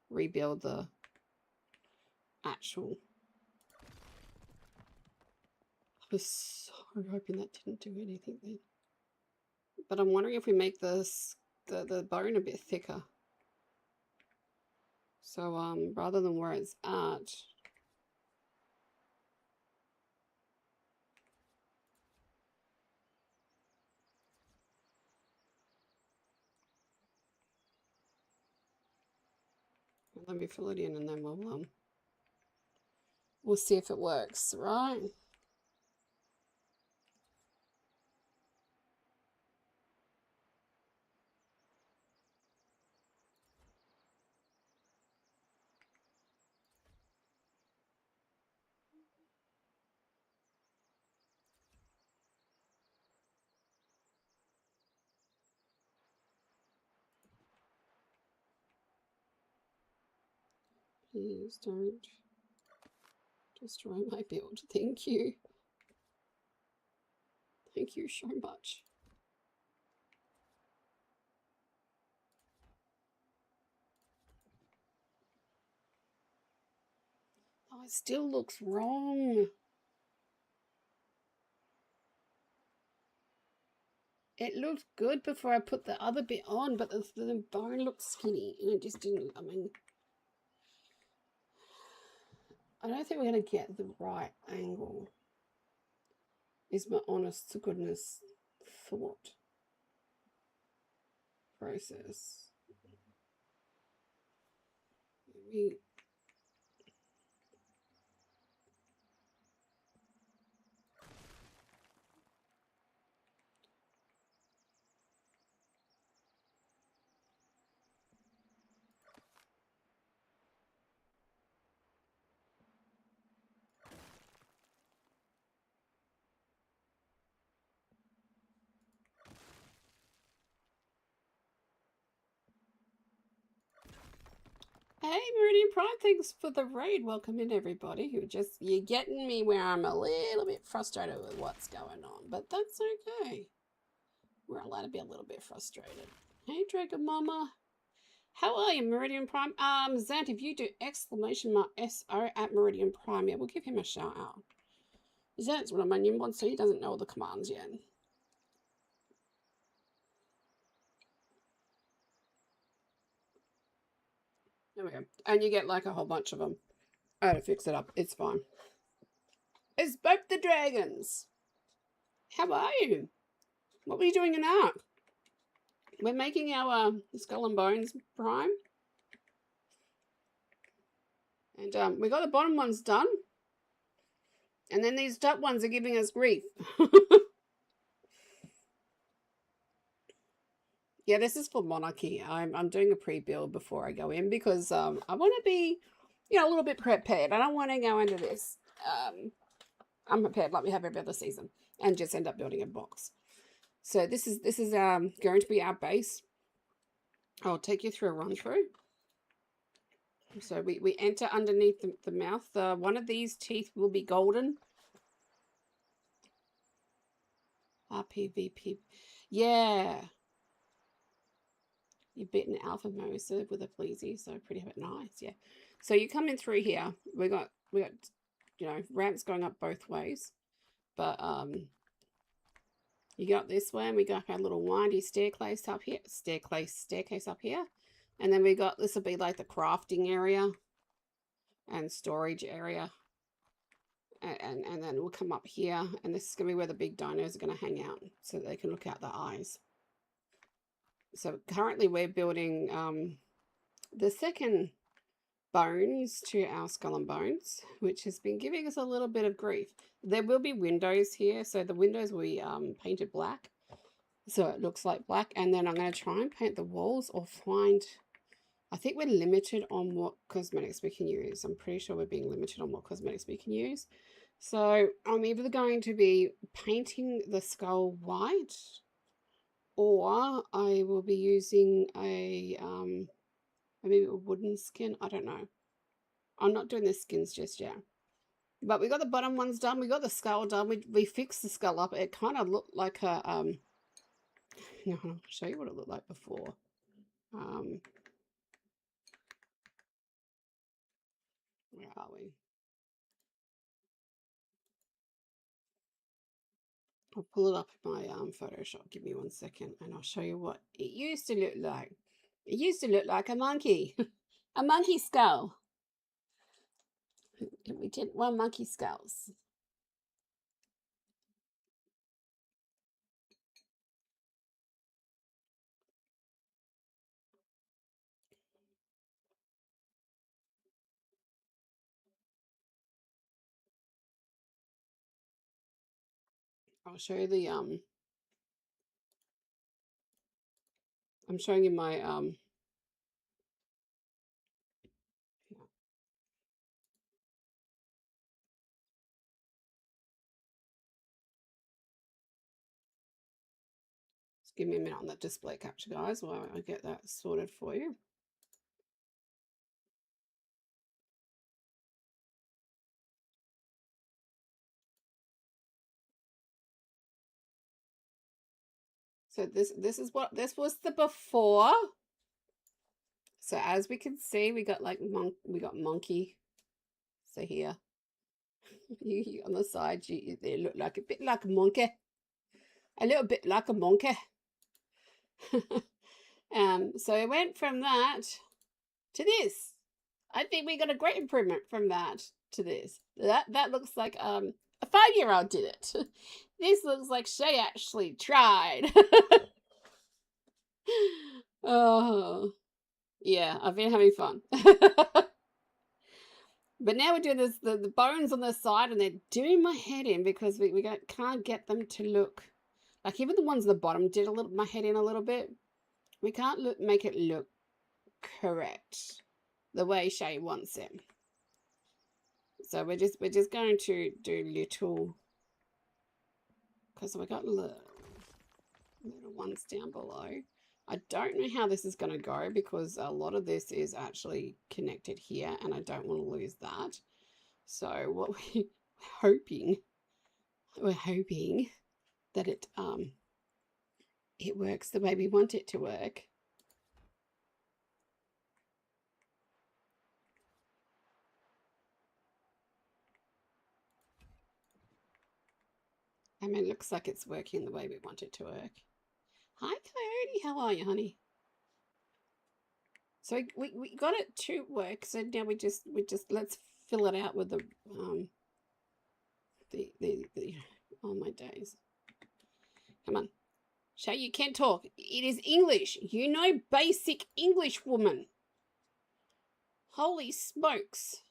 rebuild the actual. I was so hoping that didn't do anything then. But I'm wondering if we make this the bone a bit thicker. So rather than where it's at. Let me fill it in and then we'll see if it works, right? Please don't destroy my build. Thank you. Thank you so much. Oh, it still looks wrong. It looked good before I put the other bit on, but the bone looked skinny and it just didn't, I mean, I don't think we're going to get the right angle, is my honest to goodness thought process. Maybe. Hey, Meridian Prime, thanks for the raid. Welcome in, everybody. You're getting me where I'm a little bit frustrated with what's going on, but that's okay. We're allowed to be a little bit frustrated. Hey, Dragon Mama. How are you, Meridian Prime? Zant, if you do exclamation mark SO at Meridian Prime, yeah, we'll give him a shout out. Zant's one of my new ones, so he doesn't know all the commands yet. There we go. And you get like a whole bunch of them. I had to fix it up. It's fine. It's both the dragons. How are you? What were you doing in art? We're making our Skull and Bones Prime. And we got the bottom ones done. And then these top ones are giving us grief. Yeah, this is for Monarchy. I'm doing a pre-build before I go in because I want to be, a little bit prepared. I don't want to go into this unprepared like we have every other season and just end up building a box. So this is going to be our base. I'll take you through a run through. So we enter underneath the mouth. One of these teeth will be golden. RPVP. Yeah. You've beaten Alpha Mosa with a pleasy, so pretty nice, yeah. So you come in through here. We got ramps going up both ways, but you got this way, and we got our little windy staircase up here, staircase up here, and then we got this will be like the crafting area and storage area, and then we'll come up here, and this is gonna be where the big dinos are gonna hang out, so they can look out the eyes. So currently we're building the second bones to our skull and bones, which has been giving us a little bit of grief. There will be windows here, so the windows will be painted black, so it looks like black, and then I'm going to try and paint the walls or find, I think we're limited on what cosmetics we can use. I'm pretty sure we're being limited on what cosmetics we can use. So I'm either going to be painting the skull white, or I will be using a maybe a wooden skin. I don't know. I'm not doing the skins just yet. But we got the bottom ones done. We got the skull done. We fixed the skull up. It kind of looked like a no, I'll show you what it looked like before. Where are we? I'll pull it up in my Photoshop. Give me 1 second, and I'll show you what it used to look like. It used to look like a monkey, a monkey skull. We did one monkey skulls. I'll show you the I'm showing you my just give me a minute on that display capture, guys, while I get that sorted for you. So this was the before. So as we can see, we got like monkey. So here, you on the side, they look like a bit like a monkey, a little bit like a monkey. So it went from that to this. I think we got a great improvement from that to this. That looks like a 5-year-old did it. This looks like she actually tried. Oh, yeah, I've been having fun. But now we're doing this, the bones on the side, and they're doing my head in because we can't get them to look like, even the ones at the bottom did my head in a little bit. We can't make it look correct the way Shay wants it. So we're just going to do little, because we got little ones down below. I don't know how this is going to go, because a lot of this is actually connected here, and I don't want to lose that. So what we're hoping that it works the way we want it to work. I mean, it looks like it's working the way we want it to work. Hi, Coyote. How are you, honey? So we got it to work. So now we just let's fill it out with the oh my days. Come on. Shay, you can talk. It is English. You know basic English, woman. Holy smokes.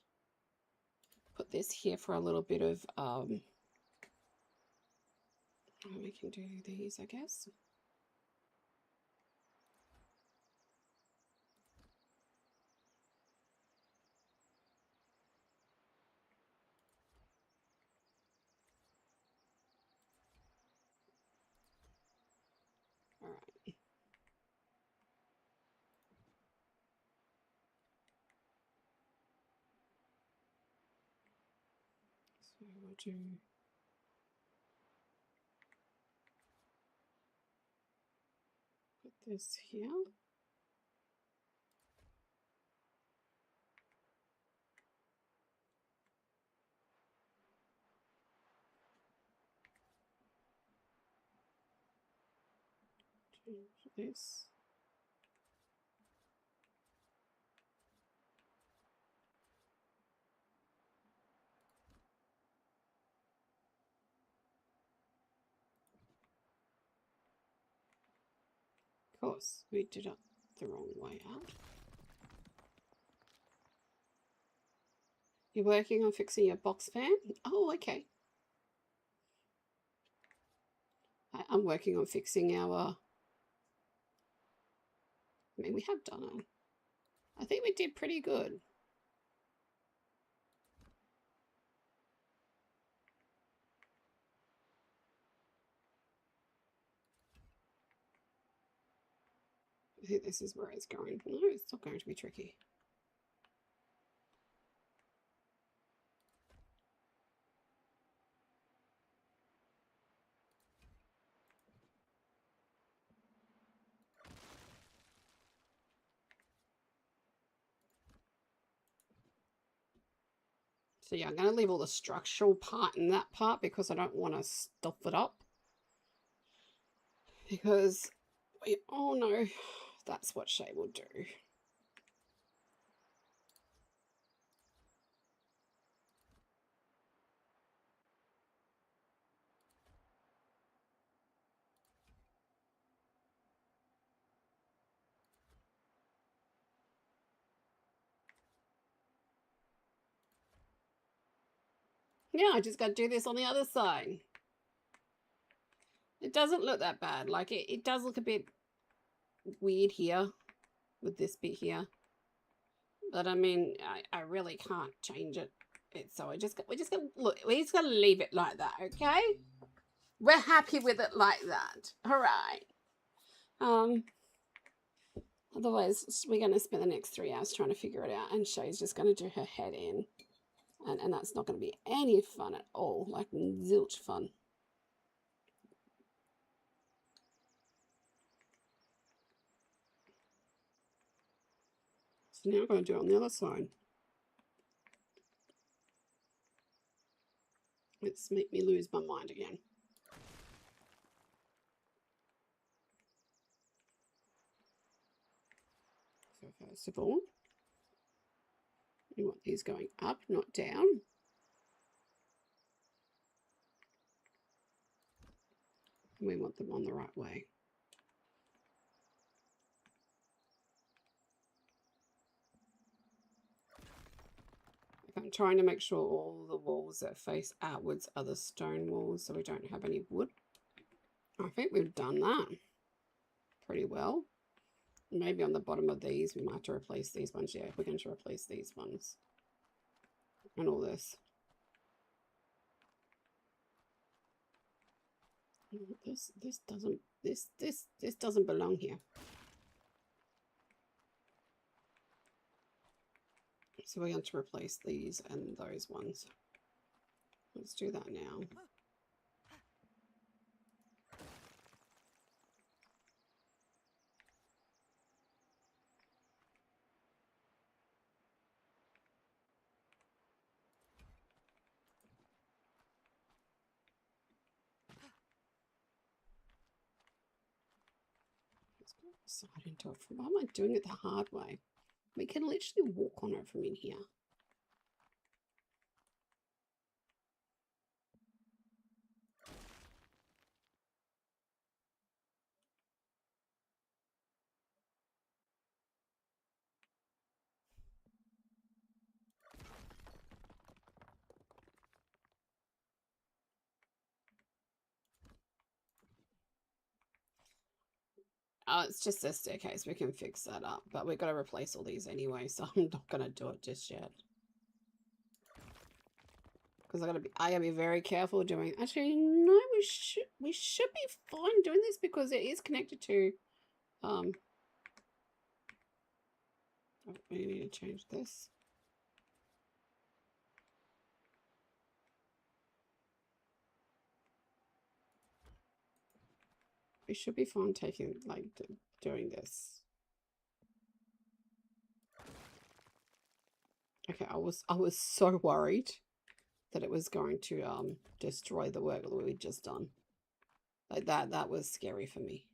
Put this here for a little bit of we can do these, I guess. All right. So we'll do put this here. This. Of course, we did it the wrong way out. You're working on fixing your box fan? Oh, okay. I'm working on fixing our... I mean, we have done it. I think we did pretty good. I think this is where it's going. No, it's not going to be tricky. So yeah, I'm going to leave all the structural part in that part because I don't want to stuff it up. Because we all know that's what Shay will do. Yeah, I just got to do this on the other side. It doesn't look that bad. Like, it does look a bit weird here with this bit here. But, I mean, I really can't change it. So we're just going to leave it like that, okay? We're happy with it like that. All right. Otherwise, we're going to spend the next 3 hours trying to figure it out. And Shay's just going to do her head in. And that's not going to be any fun at all. Like, zilch fun. So now I'm going to do it on the other side. Let's make me lose my mind again. So first of all, we want these going up, not down. And we want them on the right way. I'm trying to make sure all the walls that face outwards are the stone walls so we don't have any wood. I think we've done that pretty well. Maybe on the bottom of these, we might have to replace these ones. Yeah, we're going to replace these ones. And all this. This doesn't belong here. So we're going to replace these and those ones. Let's do that now. Let's go side into it. Why am I doing it the hard way? We can literally walk on it from in here. Oh, it's just a staircase. We can fix that up. But we've got to replace all these anyway, so I'm not going to do it just yet. Because I gotta be very careful doing... Actually, no, we should be fine doing this because it is connected to... we need to change this. We should be fine taking, like, doing this. Okay, I was so worried that it was going to destroy the work that we'd just done. Like that was scary for me.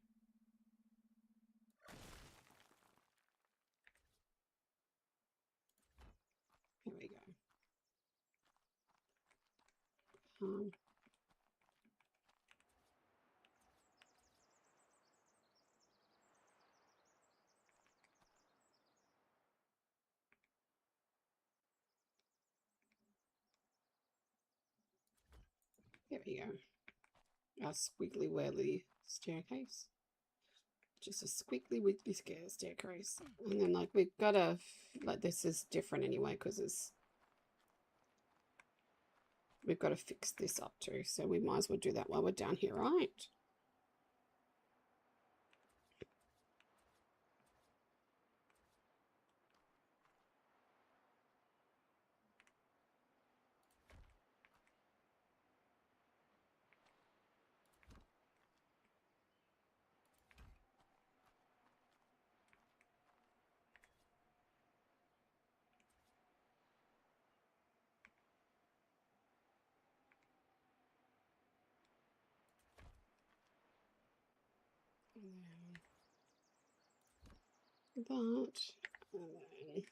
There we go. Our squiggly whirly staircase. Just a squiggly wiggly staircase. And then like we've got to, like this is different anyway because it's, we've got to fix this up too. So we might as well do that while we're down here, right? And then that, and then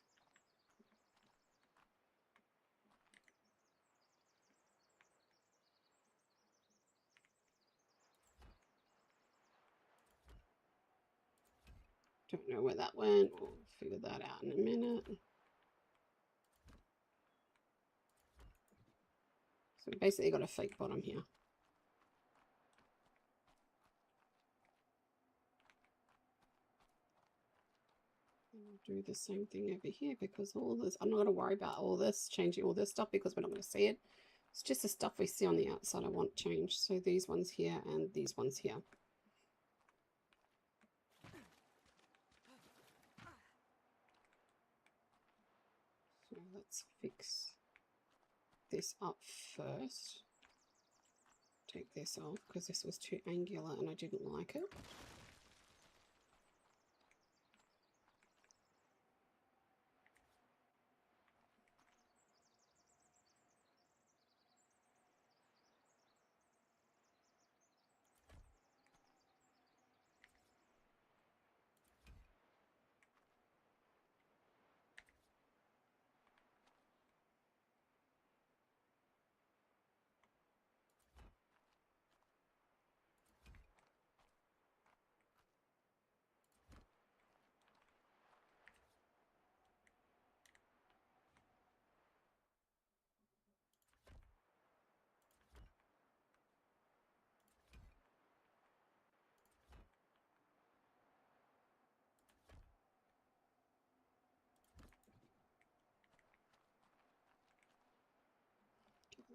don't know where that went. We'll figure that out in a minute. So basically got a fake bottom here. And we'll do the same thing over here because all this, I'm not going to worry about all this, changing all this stuff because we're not going to see it. It's just the stuff we see on the outside I want changed. So these ones here and these ones here. So let's fix this up first. Take this off because this was too angular and I didn't like it.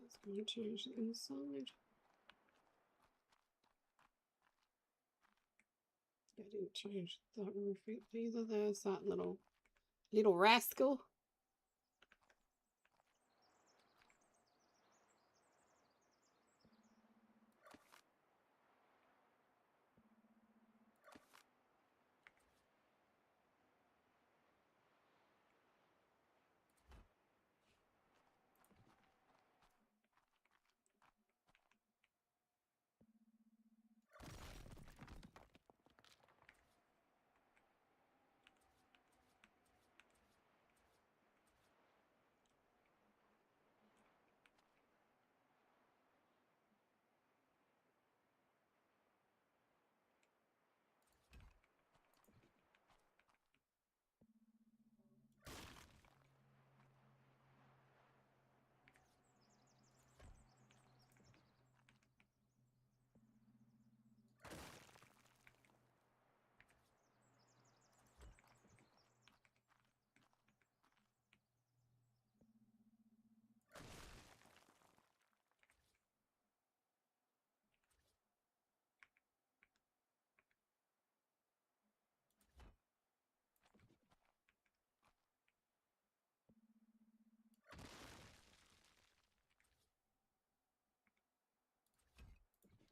That's going to change the inside. I didn't change that roof either. There's that little rascal.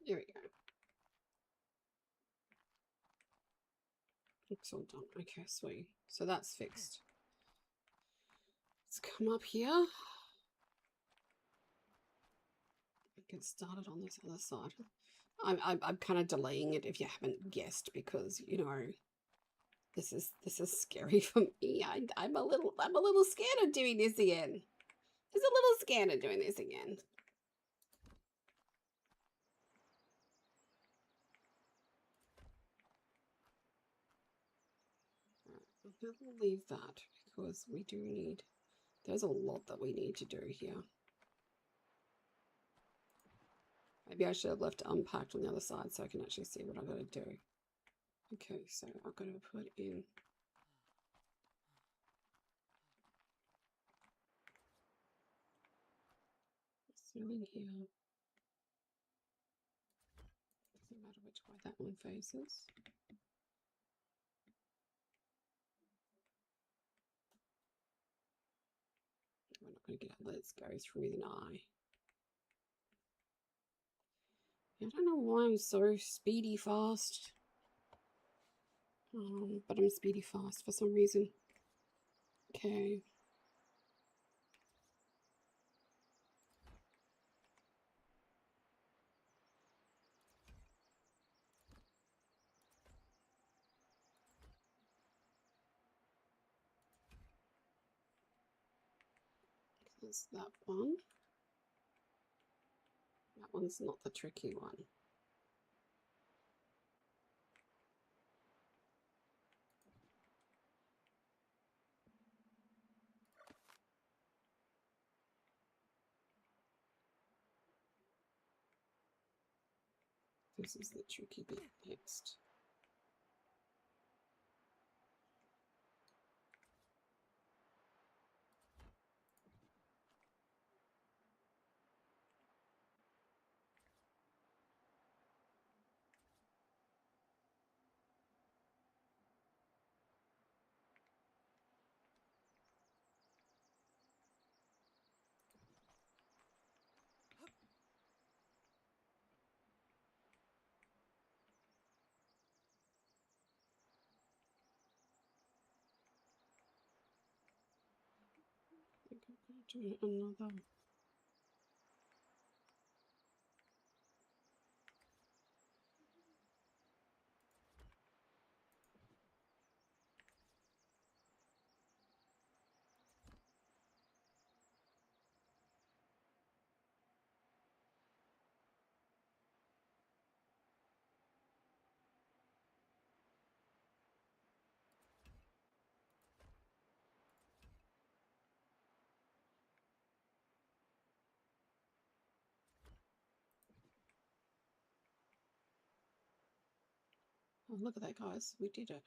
There we go. Looks all done. Okay, sweet. So that's fixed. Let's come up here. Get started on this other side. I'm kind of delaying it if you haven't guessed because you know this is scary for me. I'm a little scared of doing this again. Just a little scared of doing this again. I'll leave that because we do need, there's a lot that we need to do here. Maybe I should have left unpacked on the other side so I can actually see what I've got to do. Okay, so I've got to put in ceiling here. Doesn't matter which way that one faces. We're not going to get it. Let's go through with an eye. I don't know why I'm so speedy fast. But I'm speedy fast for some reason. Okay. There's that one. That one's not the tricky one. This is the tricky bit next. I think I'm going to do another. Oh, look at that, guys. We did it.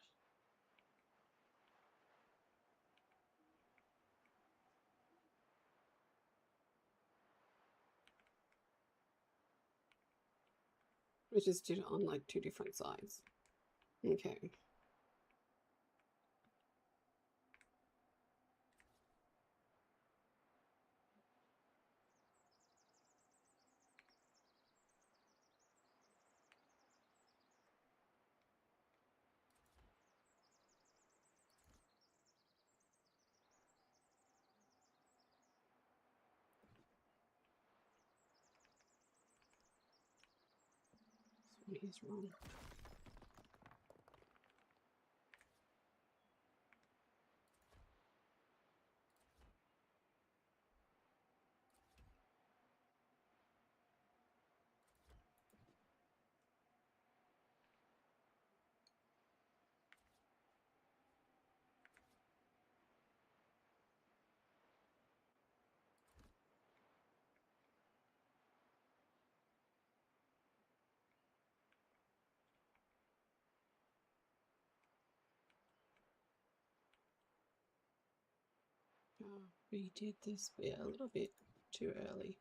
We just did it on like 2 different sides. Okay. So he's wrong. Oh, we did this bit a little bit too early.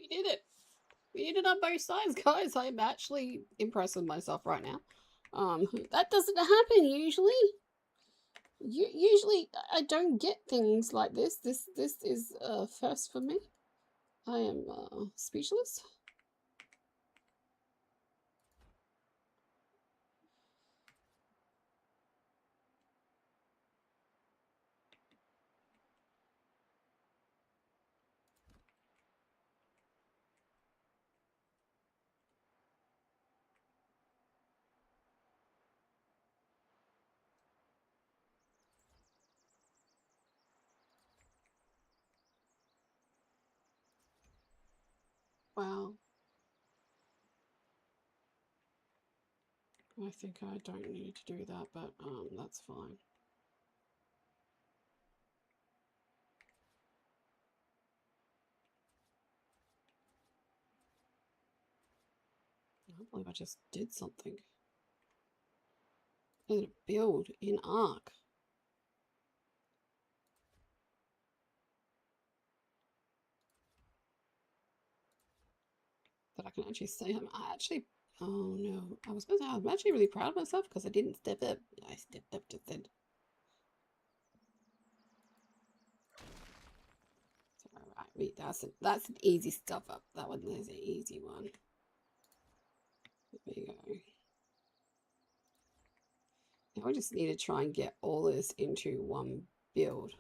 We did it. We did it on both sides, guys. I'm actually impressed with myself right now. That doesn't happen usually. Usually, I don't get things like this. This is first for me. I am speechless. Wow. I think I don't need to do that, but that's fine. I can't believe I just did something. I did a build in Arc. That I can actually say I actually. Oh no, I was going to say I'm actually really proud of myself because I didn't step up. I stepped up to then. Alright, that's an easy stuff up. That one is an easy one. There you go. Now we just need to try and get all this into one build.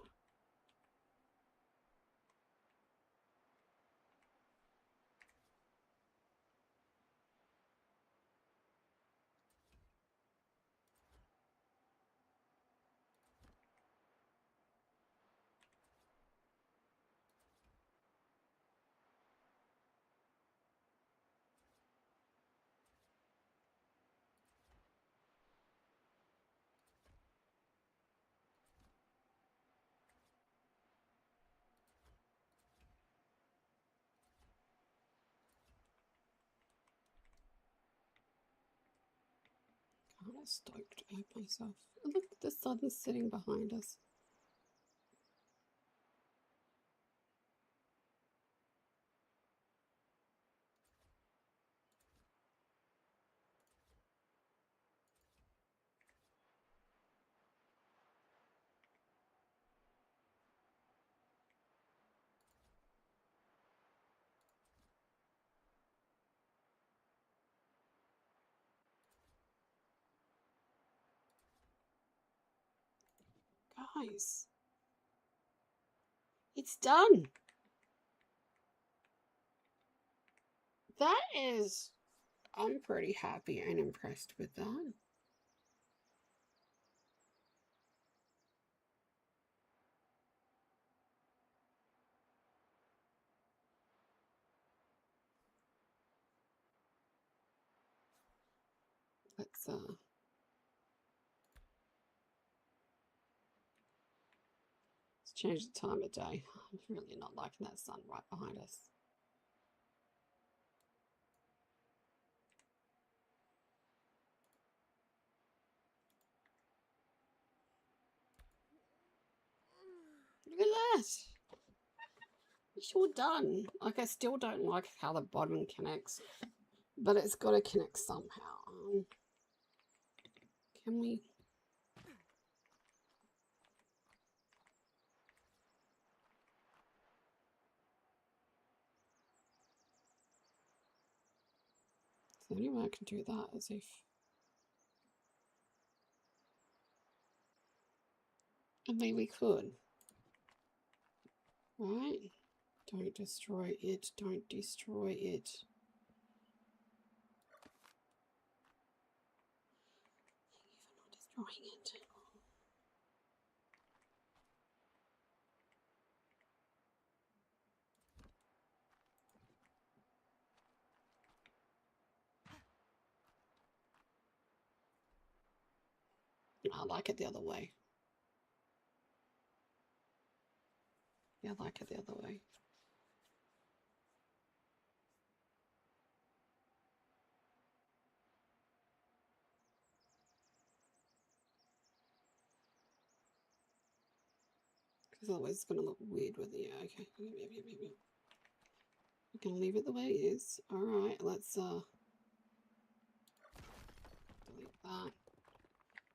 I'm stoked at myself. And look, the sun's sitting behind us. Guys, it's done. That is, I'm pretty happy and impressed with that. Let's change the time of day. I'm really not liking that sun right behind us. Look at that. It's all done. Like, I still don't like how the bottom connects, but it's got to connect somehow. Can we? The only way I can do that is if. I mean, we could. Right? Don't destroy it. Don't destroy it. Thank you for not destroying it. I like it the other way. Yeah, I like it the other way. Because otherwise it's going to look weird with the... Okay. We're going to leave it the way it is. All right, let's delete that.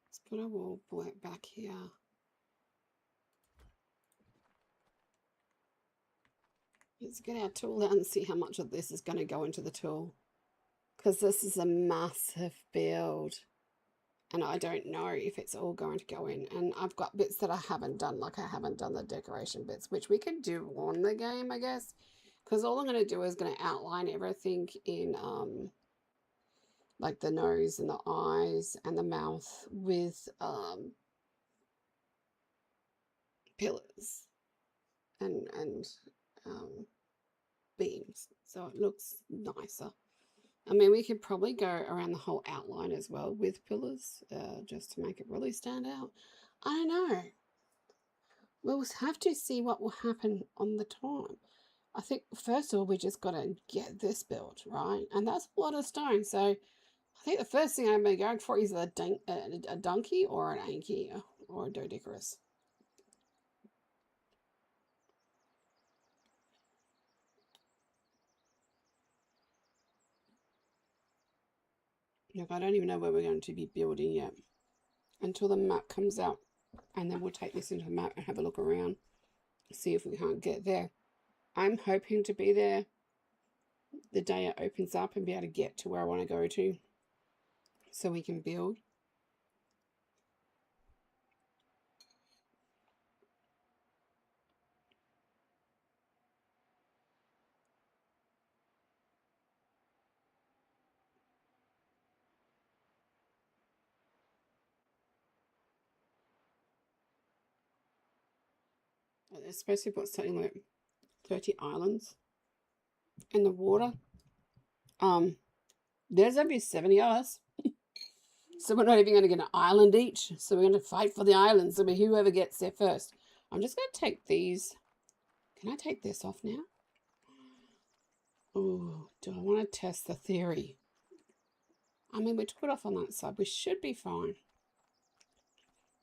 Let's put our wall back here. Let's get our tool out and see how much of this is going to go into the tool. Because this is a massive build. And I don't know if it's all going to go in. And I've got bits that I haven't done, like I haven't done the decoration bits, which we could do on the game, I guess. Because all I'm going to do is going to outline everything in, like the nose and the eyes and the mouth with pillars and beams. So it looks nicer. I mean, we could probably go around the whole outline as well with pillars, just to make it really stand out. I don't know. We'll have to see what will happen on the time. I think, first of all, we just got to get this built, right? And that's a lot of stone. So I think the first thing I'm going to go for is a donkey or an anky or a dodecarus. Look, I don't even know where we're going to be building yet until the map comes out. And then we'll take this into the map and have a look around. See if we can't get there. I'm hoping to be there the day it opens up and be able to get to where I want to go to so we can build. They're supposed to put something like 30 islands in the water. There's only 70 of us. So we're not even going to get an island each. So we're going to fight for the islands. I mean, whoever gets there first. I'm just going to take these. Can I take this off now? Oh, do I want to test the theory? I mean, we took it off on that side. We should be fine.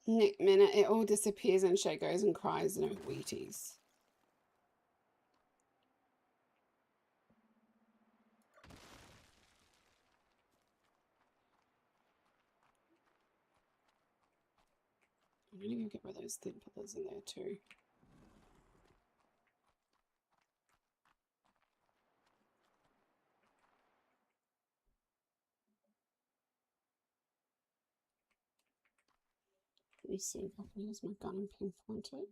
Next minute, it all disappears and Shay goes and cries, no Wheaties. I'm going to go get rid of those thin pillars in there too. Let me see if I can use my gun and pinpoint it.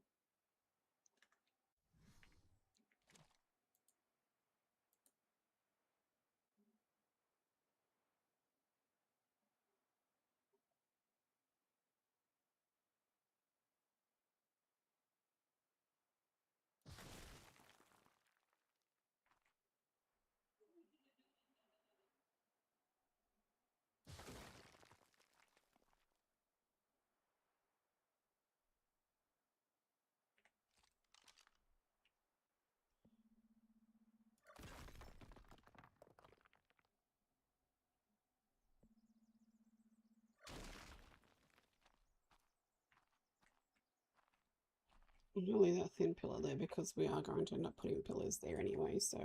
I'm going to leave that thin pillar there because we are going to end up putting pillars there anyway, so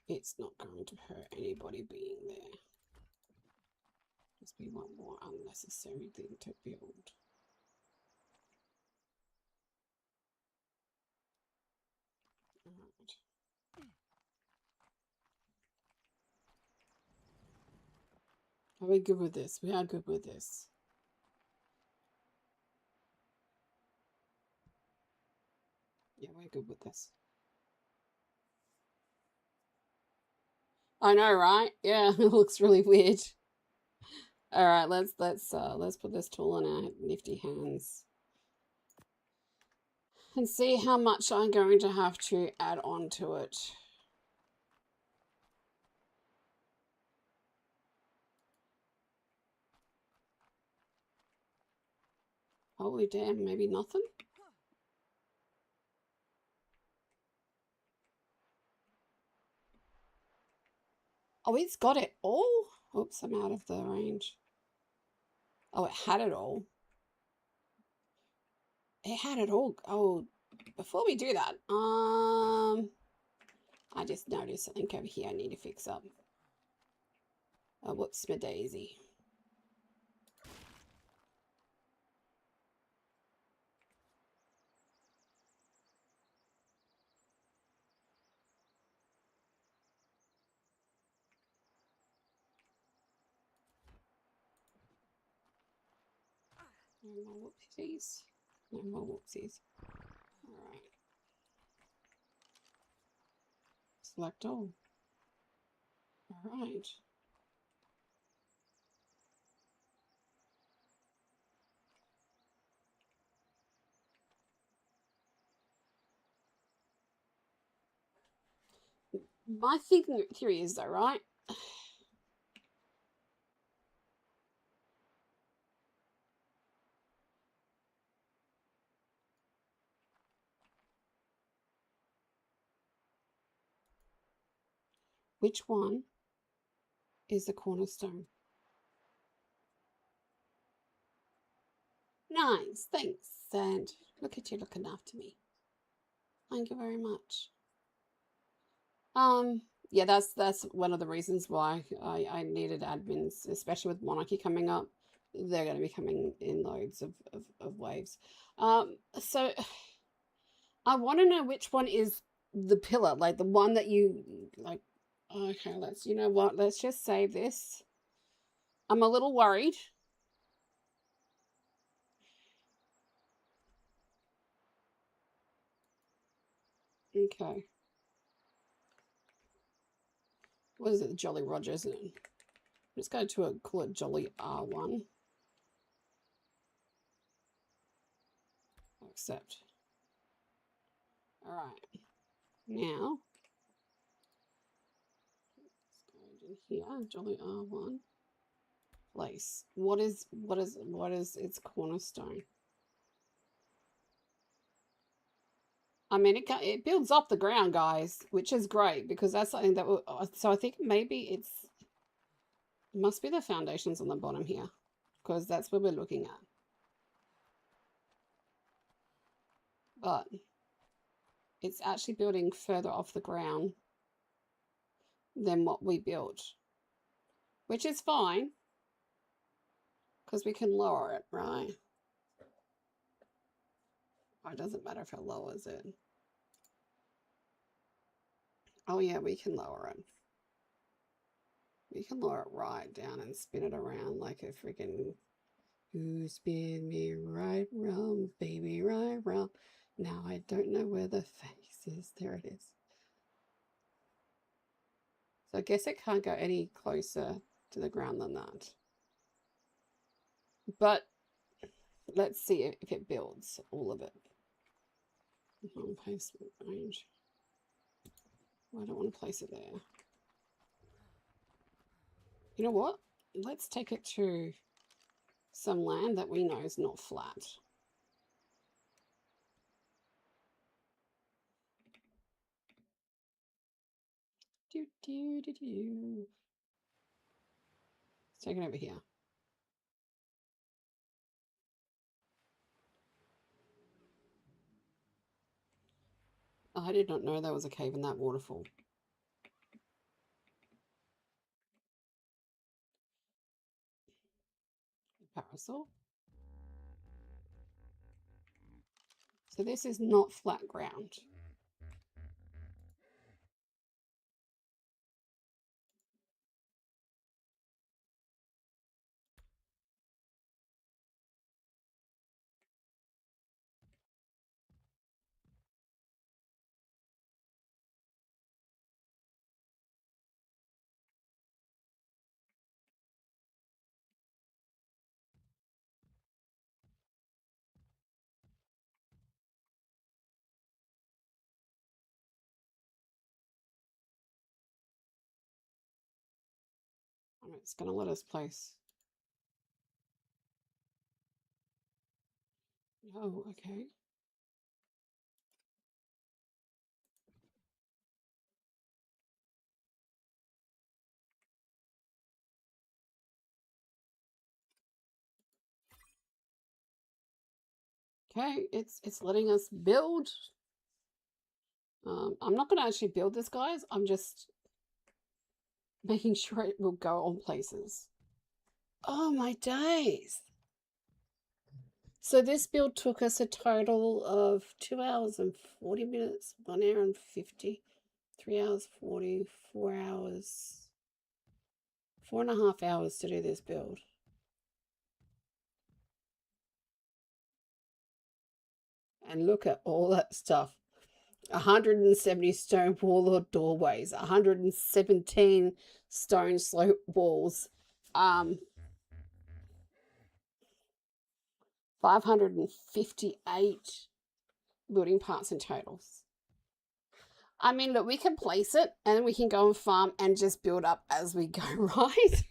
it's not going to hurt anybody being there. Just be one more unnecessary thing to build. Alright. Are we good with this? We are good with this. Yeah, we're good with this. I know, right? Yeah, it looks really weird. All right, let's put this tool in our nifty hands and see how much I'm going to have to add on to it. Holy damn, maybe nothing? Oh, it's got it all? Oops, I'm out of the range. Oh, it had it all. It had it all. Oh, before we do that, I I just noticed something over here I need to fix up. Oh, whoops, my daisy. No more whoopsies. No more whoopsies. Alright. Select all. Alright. My theory is though, right? Which one is the cornerstone? Nice, thanks. And look at you looking after me. Thank you very much. Yeah, that's one of the reasons why I needed admins, especially with Monarchy coming up. They're going to be coming in loads of waves. So I want to know which one is the pillar, like the one that you like. Okay, you know what? Let's just save this. I'm a little worried. Okay. What is it? Jolly Roger, isn't it? Let's go to call it Jolly R1. Accept. All right. Now, let's go in here. Jolly R1. Place. What is its cornerstone? I mean, it builds off the ground, guys, which is great because that's something that will. So I think maybe it must be the foundations on the bottom here, because that's what we're looking at. But it's actually building further off the ground than what we built, which is fine because we can lower it, right? Oh, it doesn't matter if it lowers it. Oh yeah, we can lower it. We can lower it right down and spin it around like a freaking "Ooh, spin me right round, baby, right round." Now I don't know where the face is. There it is. So I guess it can't go any closer to the ground than that. But let's see if it builds all of it. Placement range. I don't want to place it there. You know what? Let's take it to some land that we know is not flat. Do, do, do, do. Let's take it over here. Oh, I did not know there was a cave in that waterfall. Parasol. So this is not flat ground. And it's going to let us place. Oh, okay. Okay, it's letting us build. I'm not going to actually build this, guys. I'm just making sure it will go on places. Oh, my days. So this build took us a total of 2 hours and 40 minutes, 1 hour and 50, 3 hours 40, 4 hours, 4.5 hours to do this build. And look at all that stuff. 170 stone wall or doorways, 117 stone slope walls, 558 building parts and totals. I mean, look, we can place it and then we can go and farm and just build up as we go, right?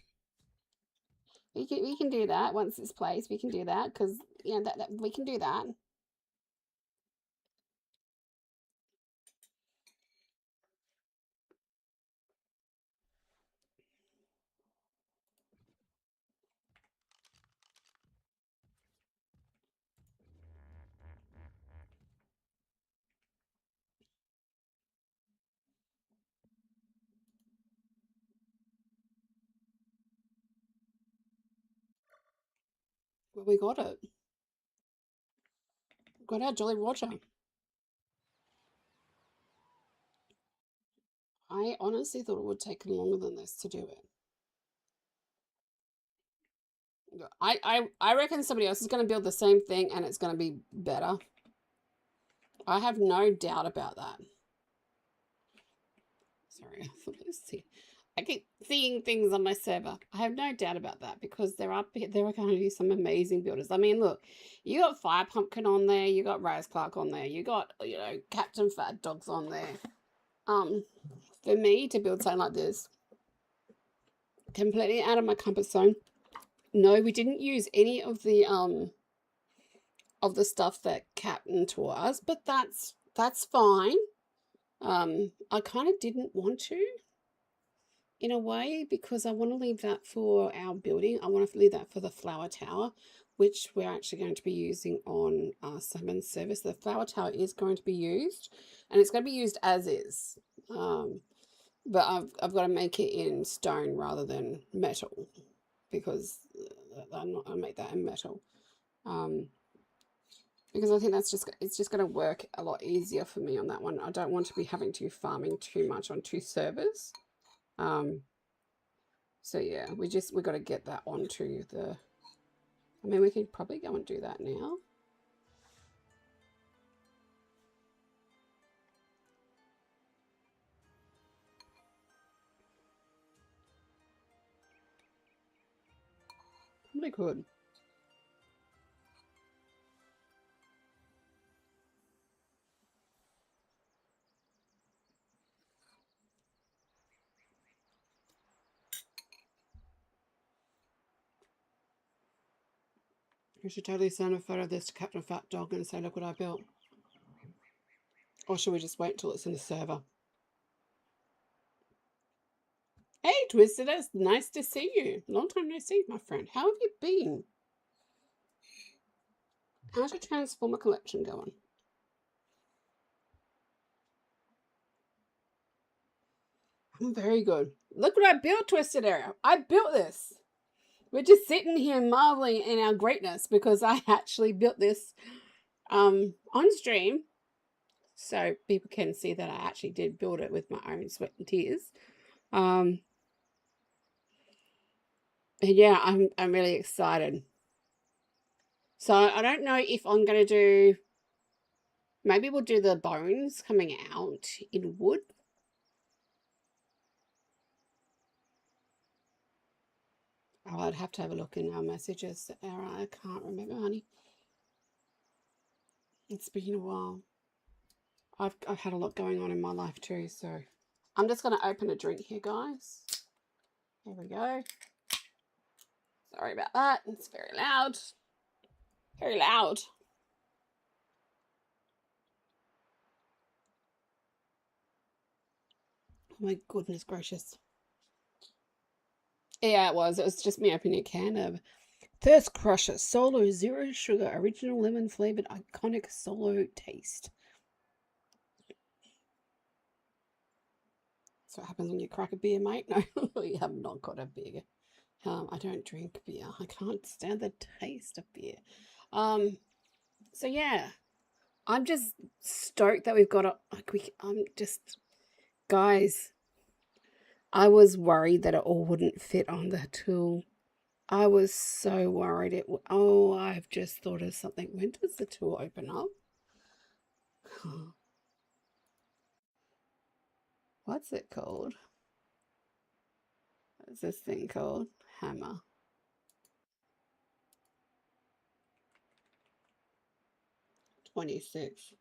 We can do that once it's placed. We can do that because that we can do that. Well, we got it. Got our Jolly Roger. I honestly thought it would take longer than this to do it. I reckon somebody else is going to build the same thing and it's going to be better. I have no doubt about that. Sorry, let's see. I keep seeing things on my server. I have no doubt about that because there are going to be some amazing builders. I mean, look, you got Fire Pumpkin on there, you got Rose Clark on there, you got Captain Fat Dogs on there. For me to build something like this, completely out of my comfort zone. No, we didn't use any of the stuff that Captain taught us, but that's fine. I kind of didn't want to, in a way, because I want to leave that for our building. I want to leave that for the flower tower, which we're actually going to be using on Simon's service. The flower tower is going to be used, and it's going to be used as is. But I've got to make it in stone rather than metal, because I'm not going to make that in metal. Because I think it's just going to work a lot easier for me on that one. I don't want to be having to farming too much on 2 servers. So yeah, we got to get that onto the. I mean, we could probably go and do that now. Probably could. You should totally send a photo of this to Captain Fat Dog and say, look what I built. Or should we just wait until it's in the server? Hey, Twisted, it's nice to see you. Long time no see, my friend. How have you been? How's your Transformer collection going? I'm very good. Look what I built, Twisted Arrow. I built this. We're just sitting here marveling in our greatness because I actually built this on stream. So people can see that I actually did build it with my own sweat and tears. And yeah, I'm really excited. So I don't know if I'm going to do. Maybe we'll do the bones coming out in wood. Oh, I'd have to have a look in our messages. I can't remember, honey. It's been a while. I've had a lot going on in my life too, so I'm just going to open a drink here, guys. Here we go. Sorry about that. It's very loud. Very loud. Oh my goodness gracious. Yeah, it was. It was just me opening a can of Thirst Crusher Solo Zero Sugar Original Lemon Flavored Iconic Solo Taste. That's what happens when you crack a beer, mate. No, we have not got a beer. I don't drink beer. I can't stand the taste of beer. So yeah, I'm just stoked that we've got a I'm just guys. I was worried that it all wouldn't fit on the tool. I was so worried oh, I've just thought of something. When does the tool open up? What's it called? What's this thing called? Hammer. $26.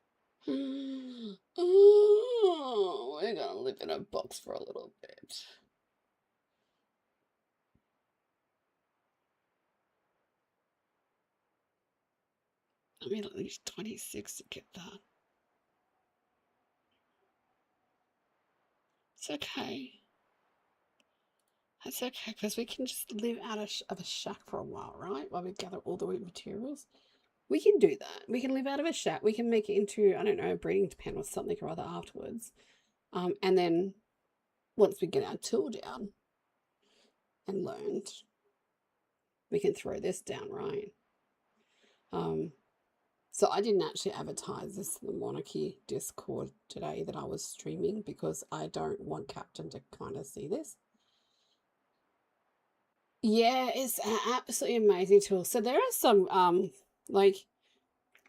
Oh, we're gonna live in a box for a little bit. I mean, at least 26 to get that. It's okay. That's okay, because we can just live out of a shack for a while, right? While we gather all the materials. We can do that. We can live out of a shack. We can make it into, I don't know, a breeding pen or something or other afterwards. And then once we get our tool down and learned, we can throw this down, right? So I didn't actually advertise this in the Monarchy Discord today that I was streaming because I don't want Captain to kind of see this. Yeah, it's an absolutely amazing tool. So there are some like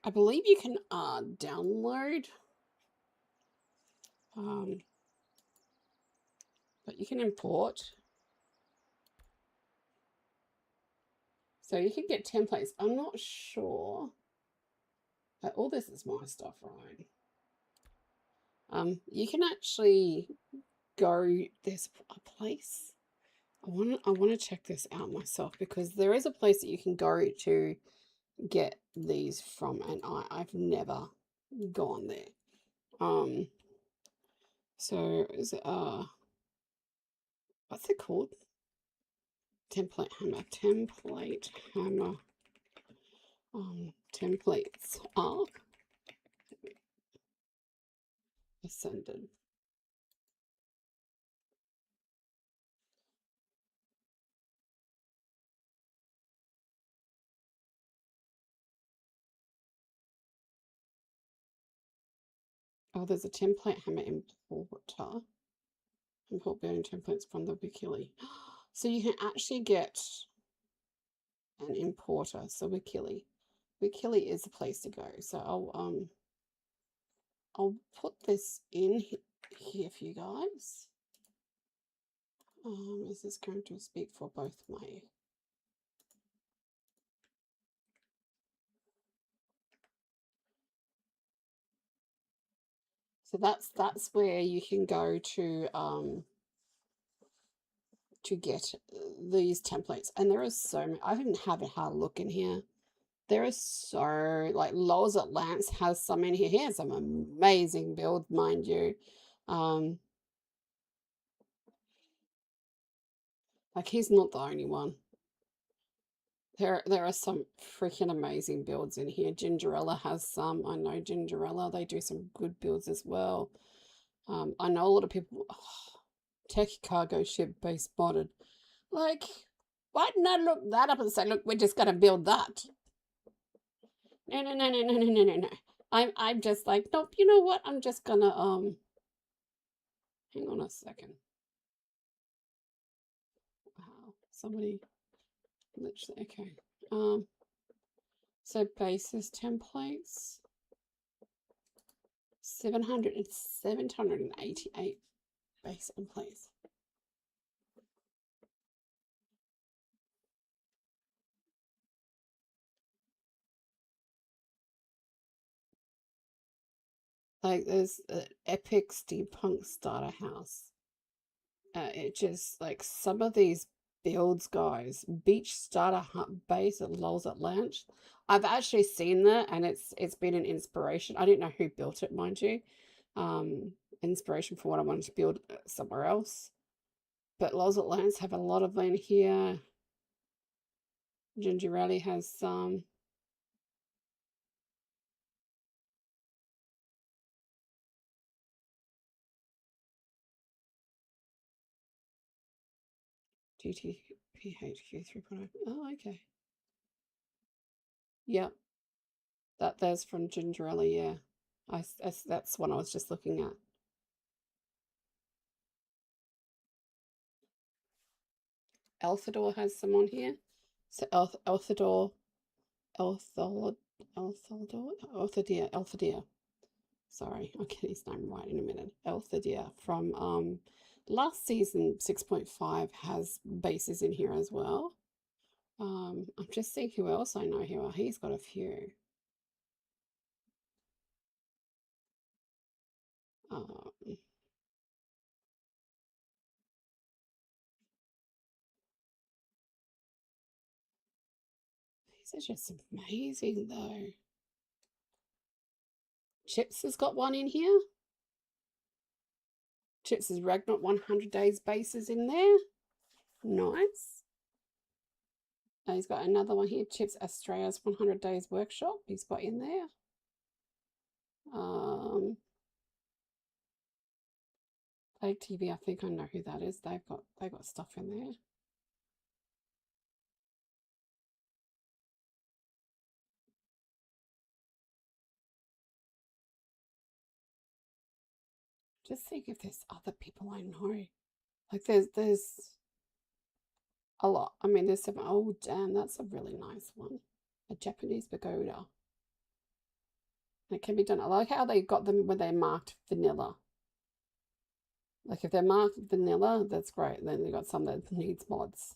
I believe you can download but you can import. So you can get templates. I'm not sure. But all this is my stuff, right? You can actually go, there's a place. I want to check this out myself because there is a place that you can go to get these from, and I've never gone there. So is it what's it called? Template hammer. Templates are ascended. Oh, there's a template hammer importer. Import building templates from the Wikili. So you can actually get an importer. So Wikili. Wikili is the place to go. So I'll put this in here for you guys. Is this going to speak for both my so that's where you can go to get these templates, and there are so many. I didn't have a hard look in here. There is so like Lowe's at Lance has some in here. He has some amazing builds, mind you. Like he's not the only one. There are some freaking amazing builds in here. Gingerella has some. I know Gingerella. They do some good builds as well. I know a lot of people. Oh, tech cargo ship base modded. Like, why didn't I look that up and say, look, we're just gonna build that? No, no, no, no, no, no, no, no, no. I'm just like, nope. You know what? I'm just gonna Hang on a second. Wow, somebody literally okay. So basis templates. 788 base templates. Like there's an epic steampunk starter house. It just like some of these builds, guys. Beach starter hut base at Lols at Lounge. I've actually seen that, and it's been an inspiration. I didn't know who built it, mind you. Inspiration for what I wanted to build somewhere else. But Lols at Lounge have a lot of land here. Ginger Rally has some. GTPHQ 3.0. Oh, okay. Yep. There's from Gingerella, yeah. That's one I was just looking at. Elthador has some on here. So Elthador, Elthadia. Sorry, I'll get his name right in a minute. Elthadia from last season 6.5 has bases in here as well. I'm just seeing who else I know here. He's got a few. These are just amazing though. Chips has got one in here. Chips' Ragnarok 100 Days bases in there. Nice. He's got another one here. Chips Australia's 100 Days Workshop. He's got in there. Play TV. I think I know who that is. They've got stuff in there. Just think if there's other people I know. Like there's a lot. I mean, there's some. Oh damn, that's a really nice one. A Japanese pagoda. And it can be done. I like how they got them when they're marked vanilla. Like if they're marked vanilla, that's great. Then you got some that needs mods.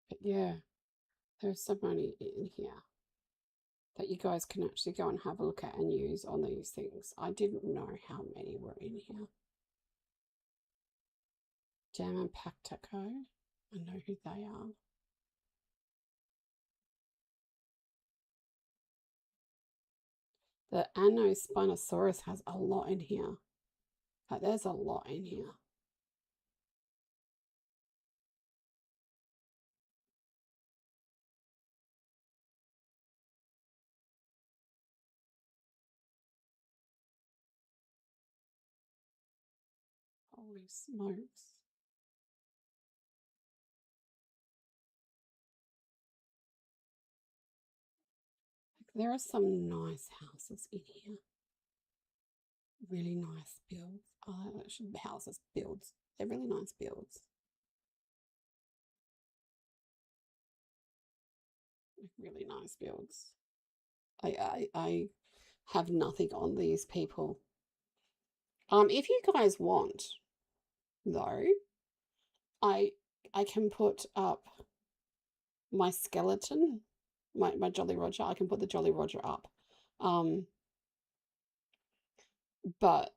But yeah, there's so many in here that you guys can actually go and have a look at and use on these things. I didn't know how many were in here. Jam and Pactaco. I know who they are. The Anospinosaurus has a lot in here. Like there's a lot in here. Holy smokes. There are some nice houses in here. Really nice builds. Houses, builds. They're really nice builds. Really nice builds. I have nothing on these people. If you guys want, though, I can put up my skeleton, my Jolly Roger. I can put the Jolly Roger up. But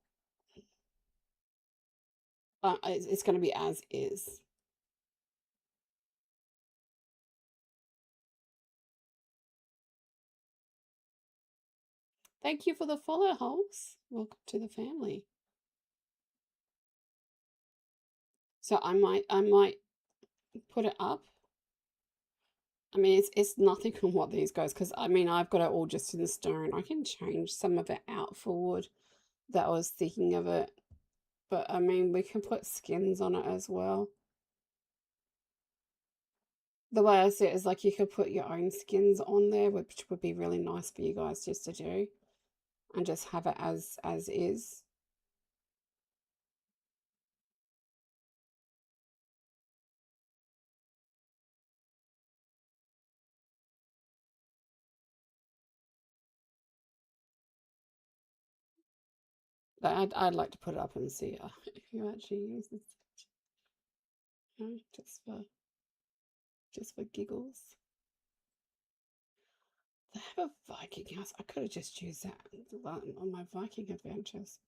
it's going to be as is. Thank you for the follow, Hulks. Welcome to the family. So I might put it up. I mean, it's nothing on what these goes because I mean I've got it all just in stone. I can change some of it out for wood. That I was thinking of it, but I mean we can put skins on it as well. The way I see it is like you could put your own skins on there, which would be really nice for you guys just to do, and just have it as is. But I'd like to put it up and see if you actually use this, just for giggles. They have a Viking house. I could have just used that on my Viking adventures.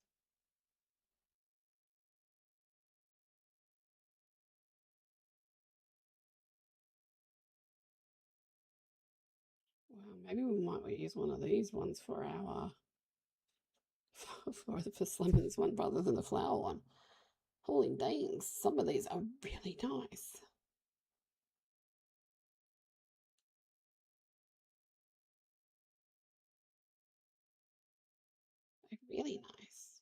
Well, maybe we might use one of these ones for our for Slimmon's one rather than the flower one. Holy dang, some of these are really nice. Really nice.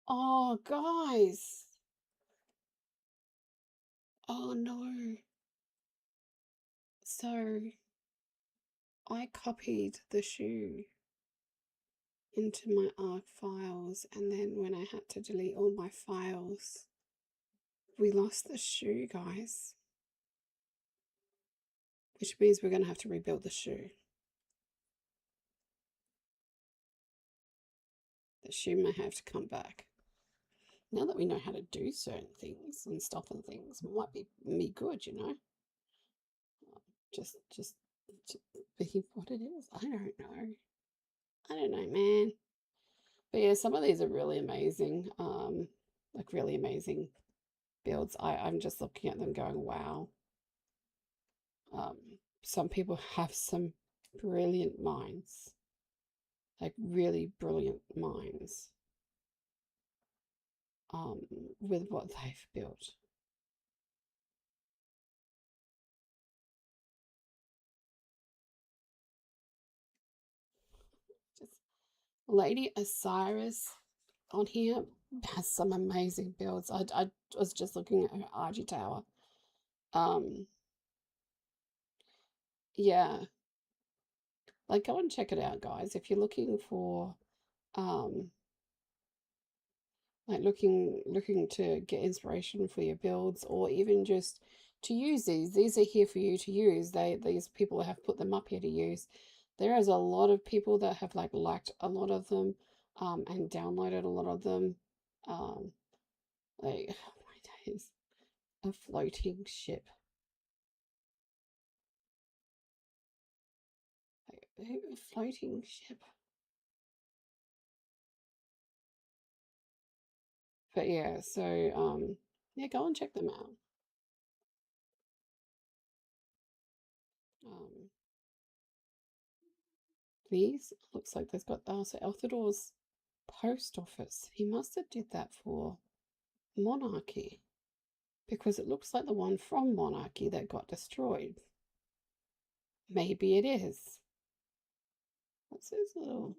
Oh, guys. Oh, no. So I copied the shoe into my ARC files, and then when I had to delete all my files, we lost the shoe, guys. Which means we're going to have to rebuild the shoe. The shoe may have to come back. Now that we know how to do certain things and stuff and things, it might be me good, you know. Just be what it is. I don't know. I don't know, man. But yeah, some of these are really amazing. Like really amazing builds. I'm just looking at them going, wow. Um, some people have some brilliant minds, like really brilliant minds, with what they've built. Just Lady Osiris on here has some amazing builds. I was just looking at her RG Tower. Um, yeah, like go and check it out, guys. If you're looking for um like looking to get inspiration for your builds, or even just to use these are here for you to use. These people have put them up here to use. There is a lot of people that have like liked a lot of them, and downloaded a lot of them. Like oh my days, a floating ship. A floating ship. But yeah, so yeah, go and check them out. Um, these looks like they've got so Elthador's post office. He must have did that for Monarchy because it looks like the one from Monarchy that got destroyed. Maybe it is. What's those little?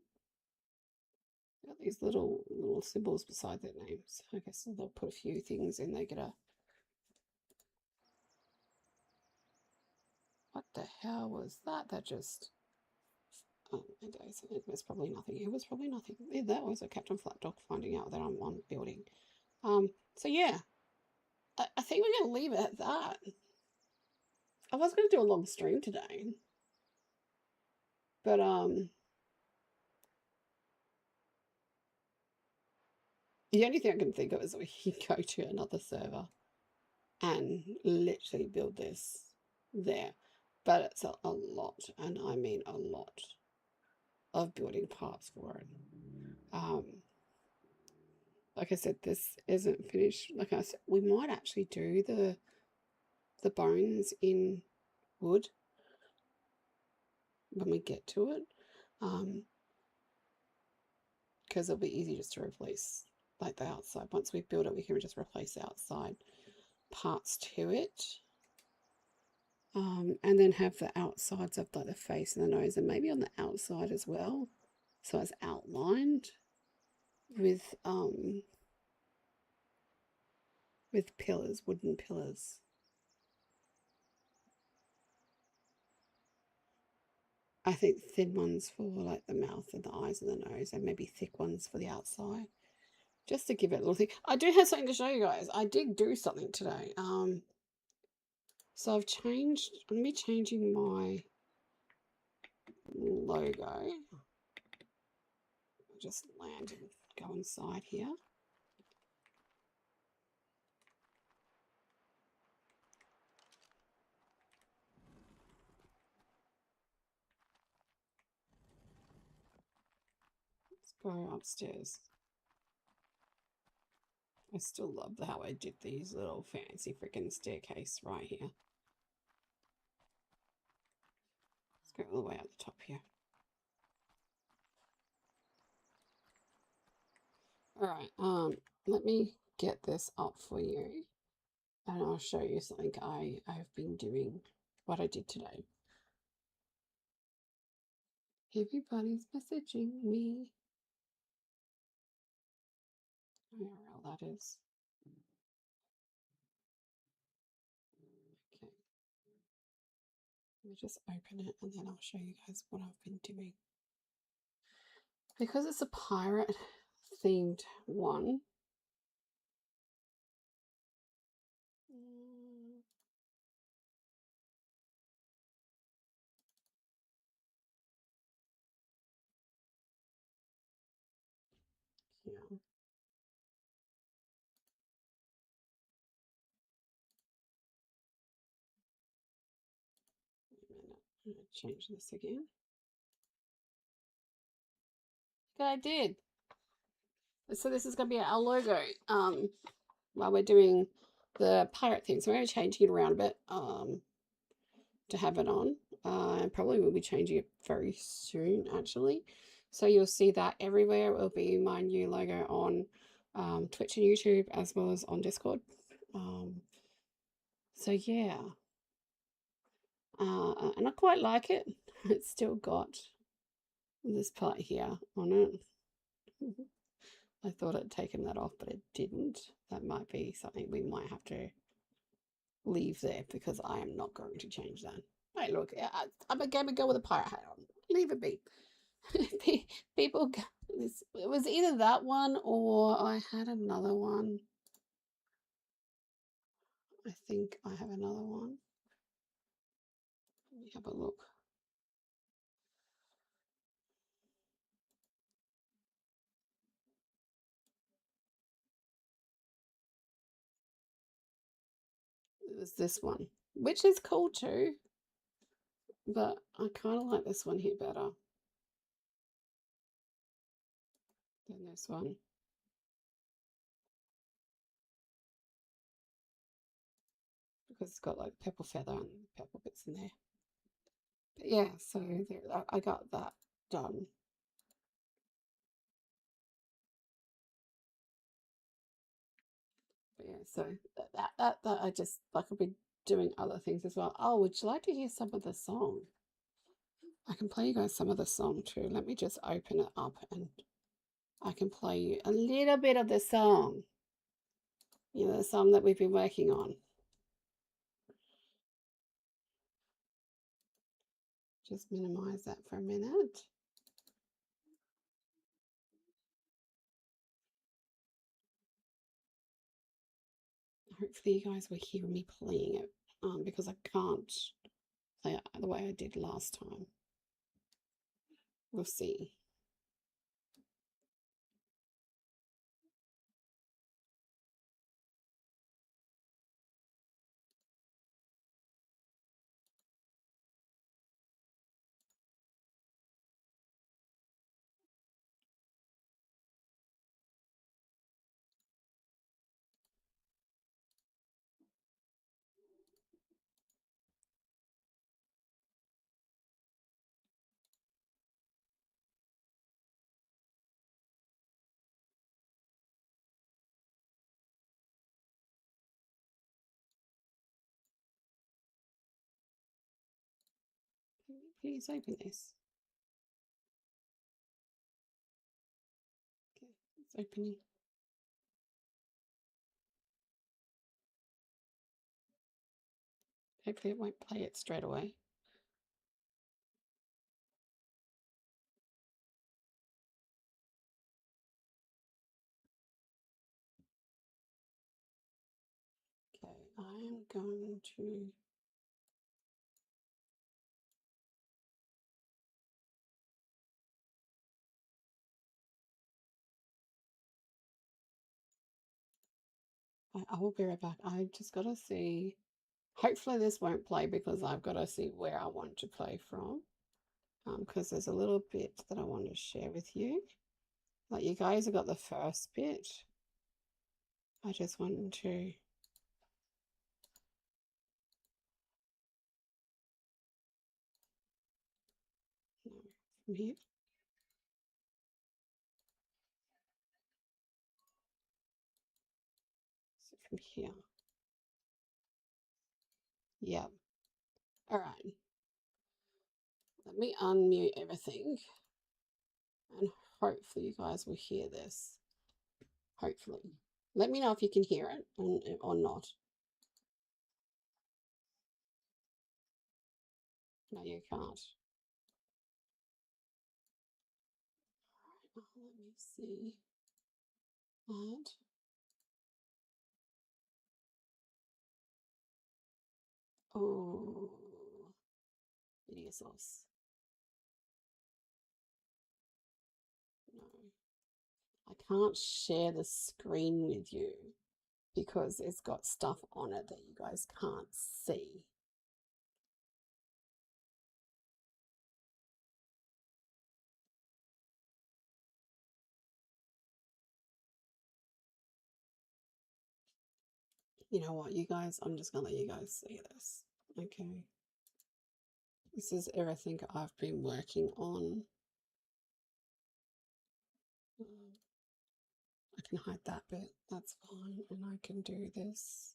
Got these little symbols beside their names. I guess they'll put a few things in. They get a. What the hell was that? That just. Oh my days! It was probably nothing. It was probably nothing. That was a Captain Flatdog finding out that I'm on building. So yeah, I think we're gonna leave it at that. I was gonna do a long stream today, but the only thing I can think of is we can go to another server and literally build this there. But it's a lot, and I mean a lot of building parts for it. Like I said, this isn't finished. Like I said, we might actually do the bones in wood when we get to it, because it'll be easy just to replace like the outside. Once we build it, we can just replace the outside parts to it. And then have the outsides of like the face and the nose, and maybe on the outside as well, so it's outlined with pillars, wooden pillars. I think thin ones for like the mouth and the eyes and the nose, and maybe thick ones for the outside, just to give it a little thing. I do have something to show you guys. I did do something today. So I'm gonna be changing my logo. Just land and go inside here. Let's go upstairs. I still love how I did these little fancy freaking staircase right here. Let's go all the way out the top here. Alright, let me get this up for you, and I'll show you something I've been doing, what I did today. Everybody's messaging me. Where that is. Okay. Let me just open it and then I'll show you guys what I've been doing. Because it's a pirate themed one. Yeah. Wait a minute. I'm going to change this again. Okay, I did. So this is going to be our logo while we're doing the pirate thing. So we're going to change it around a bit to have it on. Probably will be changing it very soon, actually. So you'll see that everywhere. It will be my new logo on Twitch and YouTube as well as on Discord. So yeah. And I quite like it. It's still got this part here on it. I thought I'd taken that off, but it didn't. That might be something we might have to leave there because I am not going to change that. Hey, look, I'm a gamer girl with a pirate hat on. Leave it be. People, it was either that one or I had another one. I think I have another one. Let me have a look. It was this one, which is cool too. But I kind of like this one here better than this one. Because it's got like purple feather and purple bits in there. But yeah, so there, I got that done. But yeah, so that I just like I've been doing other things as well. Oh, would you like to hear some of the song? I can play you guys some of the song too. Let me just open it up and I can play you a little bit of the song. You know, the song that we've been working on. Just minimize that for a minute. Hopefully you guys will hear me playing it because I can't play it the way I did last time. We'll see. Please open this. Okay, it's opening. Hopefully it won't play it straight away. Okay, I am going to I will be right back. I just got to see. Hopefully this won't play because I've got to see where I want to play from. Because there's a little bit that I want to share with you. Like you guys have got the first bit. I just want to no, from here. So from here. Yeah. All right. Let me unmute everything. And hopefully you guys will hear this. Hopefully. Let me know if you can hear it or not. No, you can't. Let me see. That. Oh, video source. No, I can't share the screen with you because it's got stuff on it that you guys can't see. You know what, you guys, I'm just gonna let you guys see this. Okay. This is everything I've been working on. I can hide that bit, that's fine, and I can do this.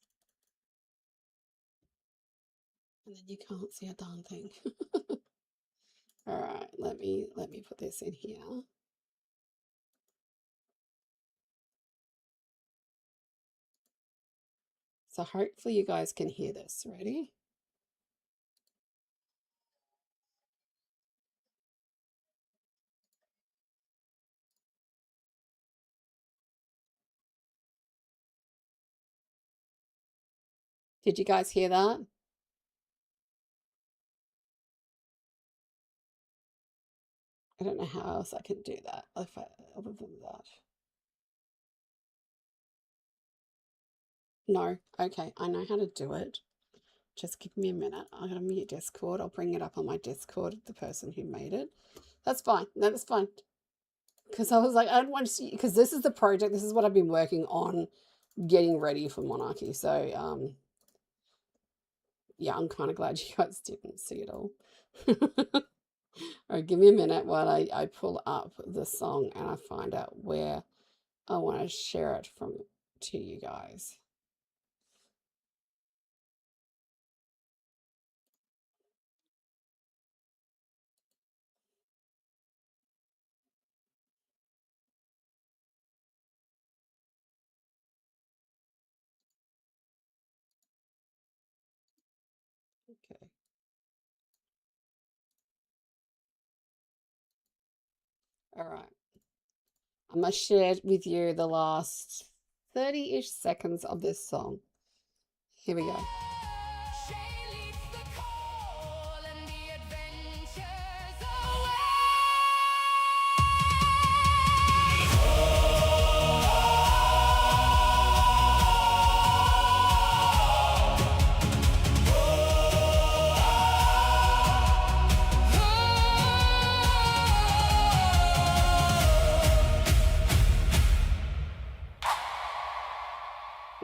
And then you can't see a darn thing. All right, let me put this in here. So hopefully you guys can hear this. Ready? Did you guys hear that? I don't know how else I can do that other than that. No, okay, I know how to do it. Just give me a minute. I'm gonna mute Discord. I'll bring it up on my Discord, the person who made it. That's fine. No, that's fine. Because I was like, I don't want to see, because this is the project. This is what I've been working on, getting ready for Monarchy. So, yeah, I'm kind of glad you guys didn't see it all. All right, give me a minute while I pull up the song and I find out where I want to share it from to you guys. Okay. All right. I'm going to share with you the last 30-ish seconds of this song. Here we go.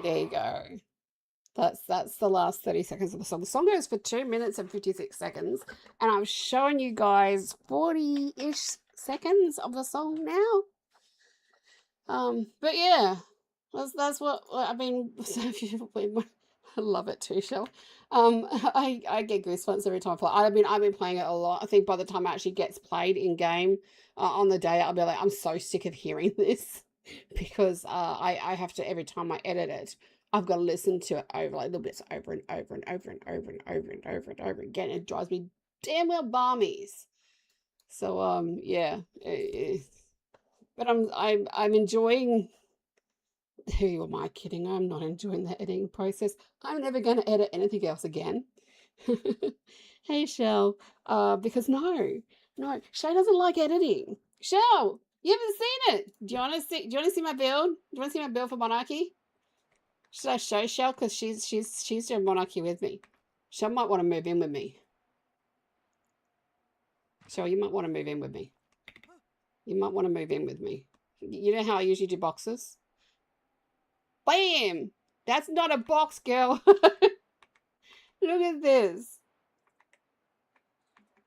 There you go. That's the last 30 seconds of the song. The song goes for 2 minutes and 56 seconds, and I'm showing you guys 40-ish seconds of the song now. But yeah, that's what I mean. I love it too, Shell. I get goosebumps every time I play. I've been playing it a lot. I think by the time it actually gets played in game on the day, I'll be like, I'm so sick of hearing this because I have to, every time I edit it, I've got to listen to it over like little bits over and over and over and over and over and over and over again. It drives me damn well balmies. So yeah, but I'm enjoying. Who am I kidding? I'm not enjoying the editing process. I'm never going to edit anything else again. Hey, Shell. Because no, Shay doesn't like editing. Shell, you haven't seen it. Do you want to see? Do you want to see my build? Do you want to see my build for Monarchy? Should I show Shell? Because she's doing Monarchy with me. Shell might want to move in with me. Shell, you might want to move in with me. You might want to move in with me. You know how I usually do boxes? Bam! That's not a box, girl. Look at this.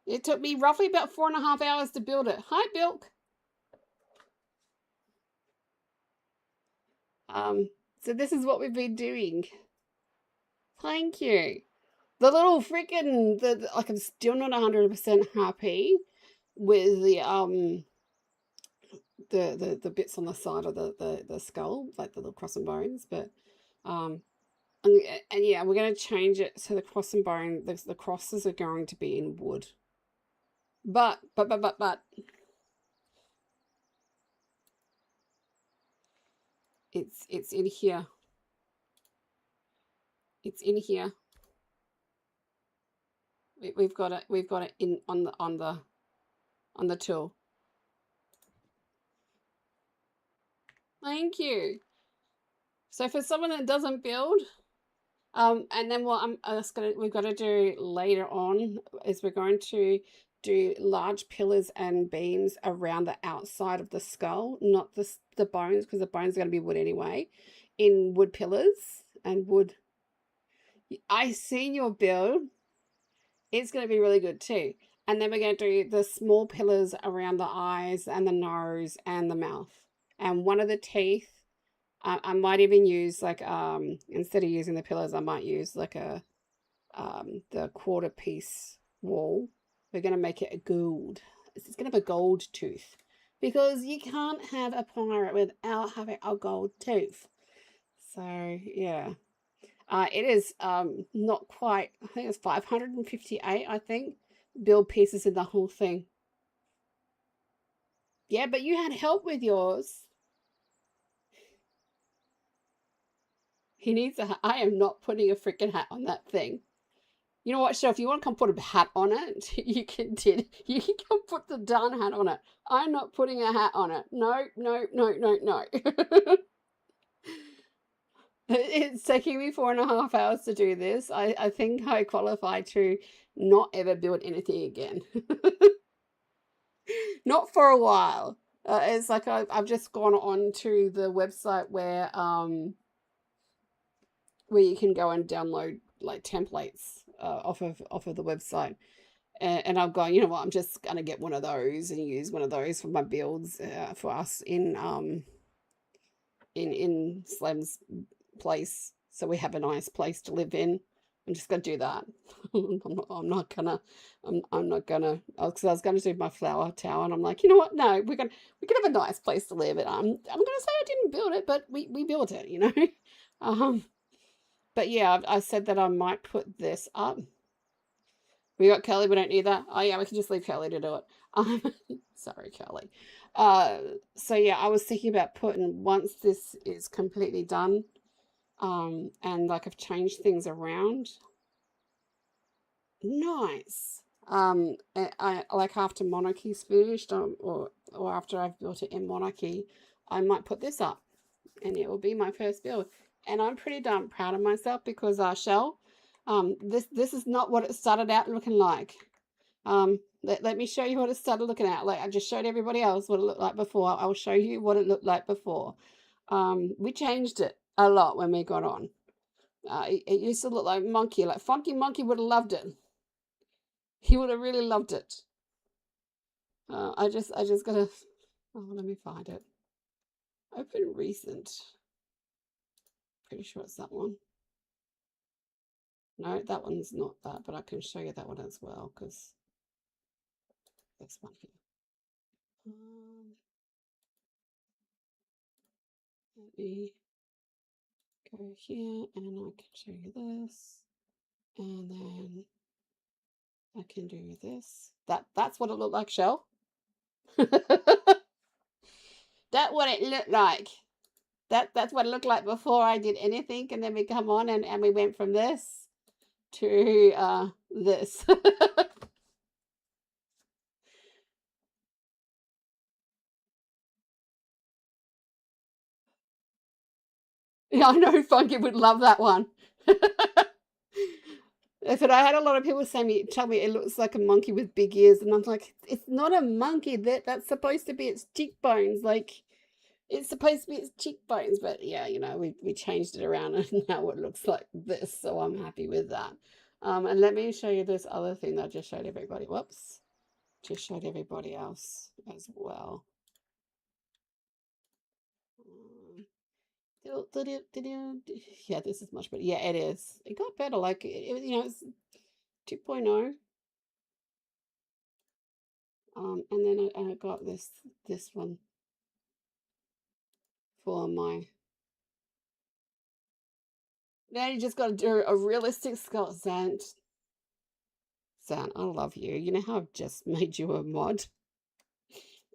It took me roughly about 4.5 hours to build it. Hi, Bilk. So this is what we've been doing. Thank you. The little freaking like I'm still not 100% happy with the bits on the side of the skull, like the little cross and bones, but um and, and yeah, we're going to change it so the cross and bone the crosses are going to be in wood. But it's in here. It's in here. We've got it. We've got it in on the tool. Thank you. So for someone that doesn't build, and then what we've got to do later on is we're going to do large pillars and beams around the outside of the skull, not the bones, because the bones are going to be wood anyway, in wood pillars and wood. I seen your build. It's going to be really good too. And then we're going to do the small pillars around the eyes and the nose and the mouth. And one of the teeth, I might even use like instead of using the pillars, I might use like the quarter piece wall. We're going to make it a gold. It's going to have a gold tooth because you can't have a pirate without having a gold tooth. So yeah. It is not quite, I think it's 558, I think, build pieces in the whole thing. Yeah, but you had help with yours. He needs a hat. I am not putting a freaking hat on that thing. You know what, Chef? If you want to come put a hat on it, you can come put the darn hat on it. I'm not putting a hat on it. No, no, no, no, no. It's taking me 4.5 hours to do this. I think I qualify to not ever build anything again. Not for a while. It's like I've just gone on to the website where you can go and download like templates off of the website, and I've gone. You know what? I'm just gonna get one of those and use one of those for my builds for us in Slem's place, so we have a nice place to live in. I'm just gonna do that. I'm not gonna. I'm not gonna. Because I was gonna do my flower tower, and I'm like, you know what? No, we can have a nice place to live. And I'm gonna say I didn't build it, but we built it. You know. But yeah, I said that I might put this up. We got Kelly. We don't need that. Oh yeah, we can just leave Kelly to do it. Sorry, Kelly. So yeah, I was thinking about putting once this is completely done, and like I've changed things around. Nice. I like after Monarchy's finished, or after I've built it in Monarchy, I might put this up, and it will be my first build. And I'm pretty darn proud of myself because Shell, this is not what it started out looking like. Let me show you what it started looking at. Like I just showed everybody else what it looked like before. I'll show you what it looked like before. We changed it a lot when we got on. It used to look like Monkey, like Funky Monkey would have loved it. He would have really loved it. I just gotta. Oh, let me find it. Open recent. Pretty sure it's that one. No, that one's not that, but I can show you that one as well because this one here. Let me go here and I can show you this, and then I can do this. That's what it looked like, Shell. That's what it looked like. That's what it looked like before I did anything, and then we come on and we went from this to this. Yeah, I know Funky would love that one. But I had a lot of people tell me it looks like a monkey with big ears, and I'm like, it's not a monkey. That's supposed to be its cheekbones. Like, it's supposed to be its cheekbones. But yeah, you know, we changed it around, and now it looks like this. So I'm happy with that. And let me show you this other thing that I just showed everybody. Whoops, just showed everybody else as well. Yeah, this is much better. Yeah, it is. It got better. Like you know, 2.0. And then I got this one for my. Now you just got to do a realistic skull. Zant, I love you. You know how I've just made you a mod?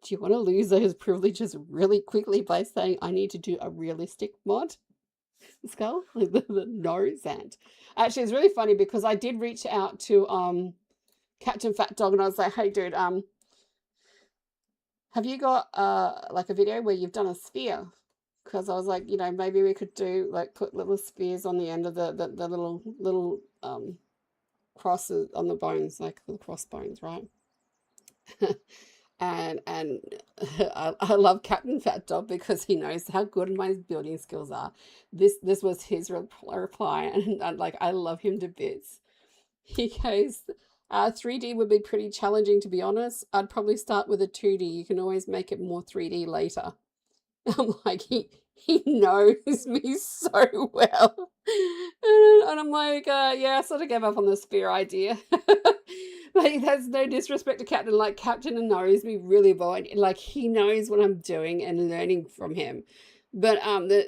Do you want to lose those privileges really quickly by saying I need to do a realistic mod? Skull? Like the nose and actually it's really funny because I did reach out to Captain Fat Dog and I was like, hey dude, have you got like a video where you've done a sphere? Because I was like, you know, maybe we could do like put little spears on the end of the little crosses on the bones, like the crossbones, right? and I love Captain Fat Dog because he knows how good my building skills are. This was his reply, and like I love him to bits. He goes, 3D would be pretty challenging to be honest. I'd probably start with a 2D. You can always make it more 3D later. I'm like, he knows me so well. And I'm like, yeah, I sort of gave up on the spear idea. Like, that's no disrespect to Captain. Like, Captain knows me really well. Like, he knows what I'm doing and learning from him. But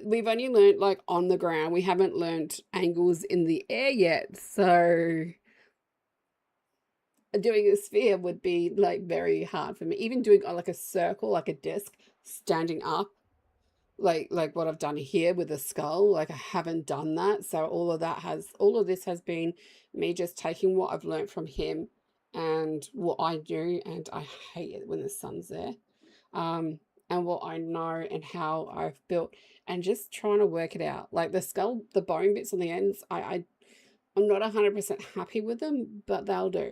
we've only learned like on the ground. We haven't learned angles in the air yet. So doing a sphere would be like very hard for me. Even doing like a circle, like a disc, standing up like what I've done here with the skull, like I haven't done that. So all of this has been me just taking what I've learned from him and what I do, and I hate it when the sun's there. And what I know and how I've built and just trying to work it out. Like the skull, the bone bits on the ends, I'm not 100% happy with them, but they'll do.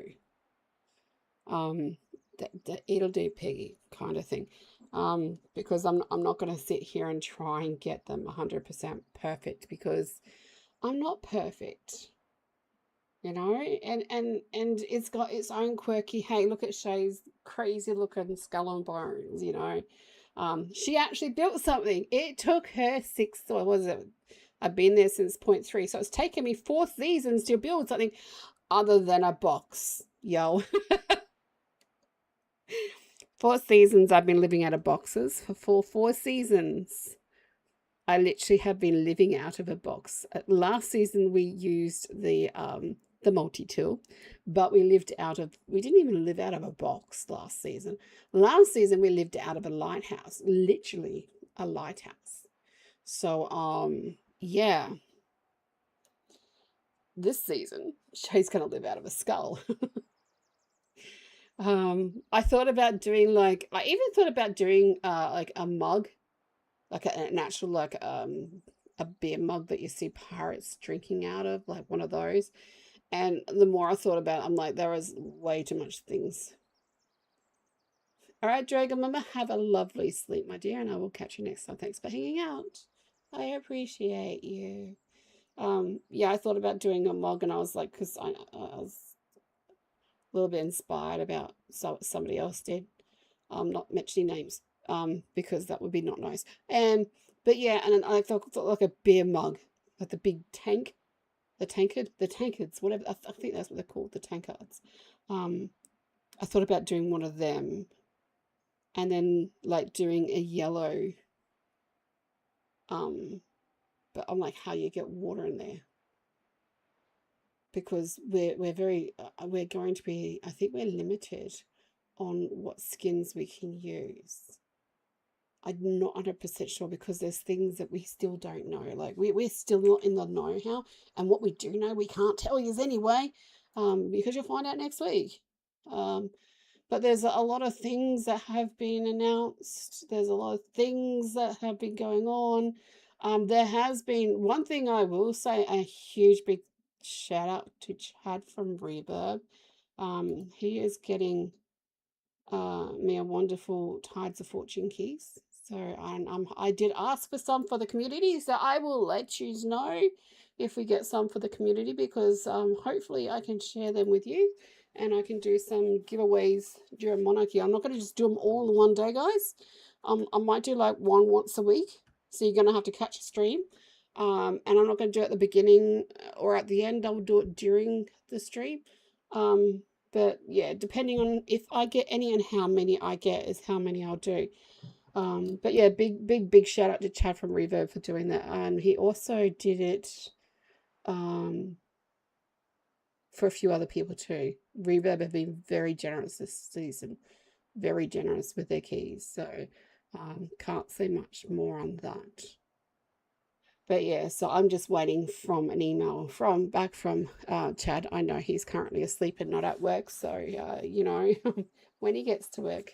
It'll do, Peggy, kind of thing. Because I'm not going to sit here and try and get them 100% perfect because I'm not perfect, you know. And it's got its own quirky. Hey, look at Shay's crazy looking skull and bones, you know. She actually built something. It took her 6 or was it? I've been there since .3, so it's taken me 4 seasons to build something other than a box, yo. 4 seasons I've been living out of boxes for 4 seasons. I literally have been living out of a box. Last season we used the multi-tool, but we didn't even live out of a box last season. Last season we lived out of a lighthouse, literally a lighthouse. So yeah. This season Shay's gonna live out of a skull. I thought about doing I even thought about doing like a mug, like an actual a beer mug that you see pirates drinking out of, like one of those. And the more I thought about it, I'm like, there is way too much things. All right, Dragon Mama, have a lovely sleep, my dear, and I will catch you next time. Thanks for hanging out. I appreciate you. Yeah, I thought about doing a mug, and I was like, because I was a little bit inspired about somebody else did. Not mentioning names, because that would be not nice. But yeah, and I thought like a beer mug, like the big tank, the tankards, whatever. I think that's what they're called, the tankards. I thought about doing one of them, and then like doing a yellow. But I'm like, how you get water in there? Because we're very we're going to be. I think we're limited on what skins we can use. I'm not 100% sure because there's things that we still don't know. Like we're still not in the know-how, and what we do know we can't tell you anyway, because you'll find out next week. But there's a lot of things that have been announced. There's a lot of things that have been going on. There has been one thing I will say, a huge big shout out to Chad from Reverb. He is getting me a wonderful Tides of Fortune keys. So I did ask for some for the community, so I will let you know if we get some for the community, because hopefully I can share them with you and I can do some giveaways during Monarchy. I'm not going to just do them all in one day, guys. I might do like one once a week, so you're going to have to catch a stream. And I'm not going to do it at the beginning or at the end. I'll do it during the stream. But yeah, depending on if I get any and how many I get is how many I'll do. But yeah, big shout out to Chad from Reverb for doing that. And he also did it for a few other people too. Reverb have been very generous this season, very generous with their keys. So can't say much more on that. But yeah, so I'm just waiting from an email from Chad. I know he's currently asleep and not at work, so you know, when he gets to work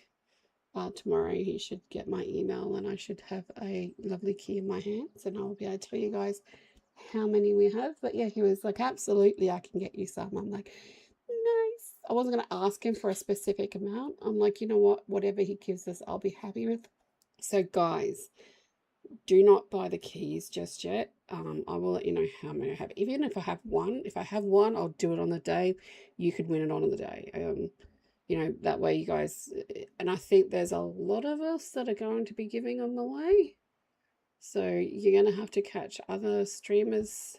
tomorrow, he should get my email, and I should have a lovely key in my hands, and I'll be able to tell you guys how many we have. But yeah, he was like, absolutely, I can get you some. I'm like, nice. I wasn't gonna ask him for a specific amount. I'm like, you know what, whatever he gives us, I'll be happy with. So guys, do not buy the keys just yet. I will let you know how many I have. Even if I have one, I'll do it on the day. You could win it on the day. You know, that way you guys, and I think there's a lot of us that are going to be giving them away. So you're going to have to catch other streamers,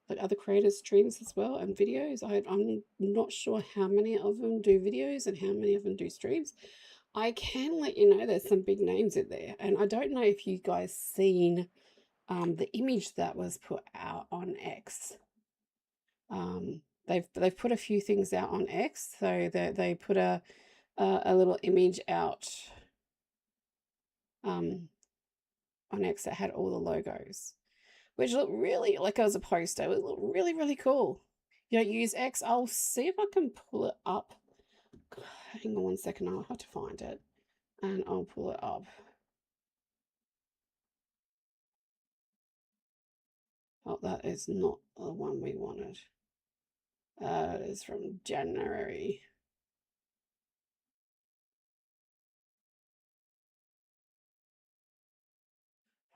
like other creators' streams as well and videos. I'm not sure how many of them do videos and how many of them do streams. I can let you know there's some big names in there, and I don't know if you guys seen the image that was put out on X. They've put a few things out on X, so they put a little image out on X that had all the logos, which looked really like as a poster. It looked really cool. You don't use X? I'll see if I can pull it up. Hang on 1 second, I'll have to find it, and I'll pull it up. Oh, that is not the one we wanted. It is from January.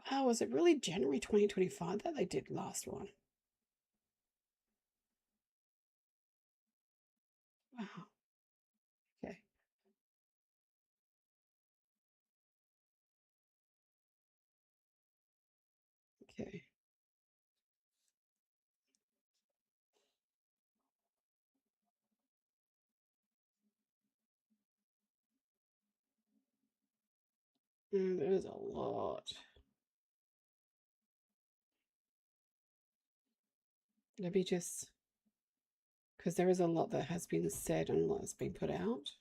Oh, was it really January 2025 that they did last one? Wow. Okay. Okay. There's a lot. Let me just, because there is a lot that has been said and a lot has been put out.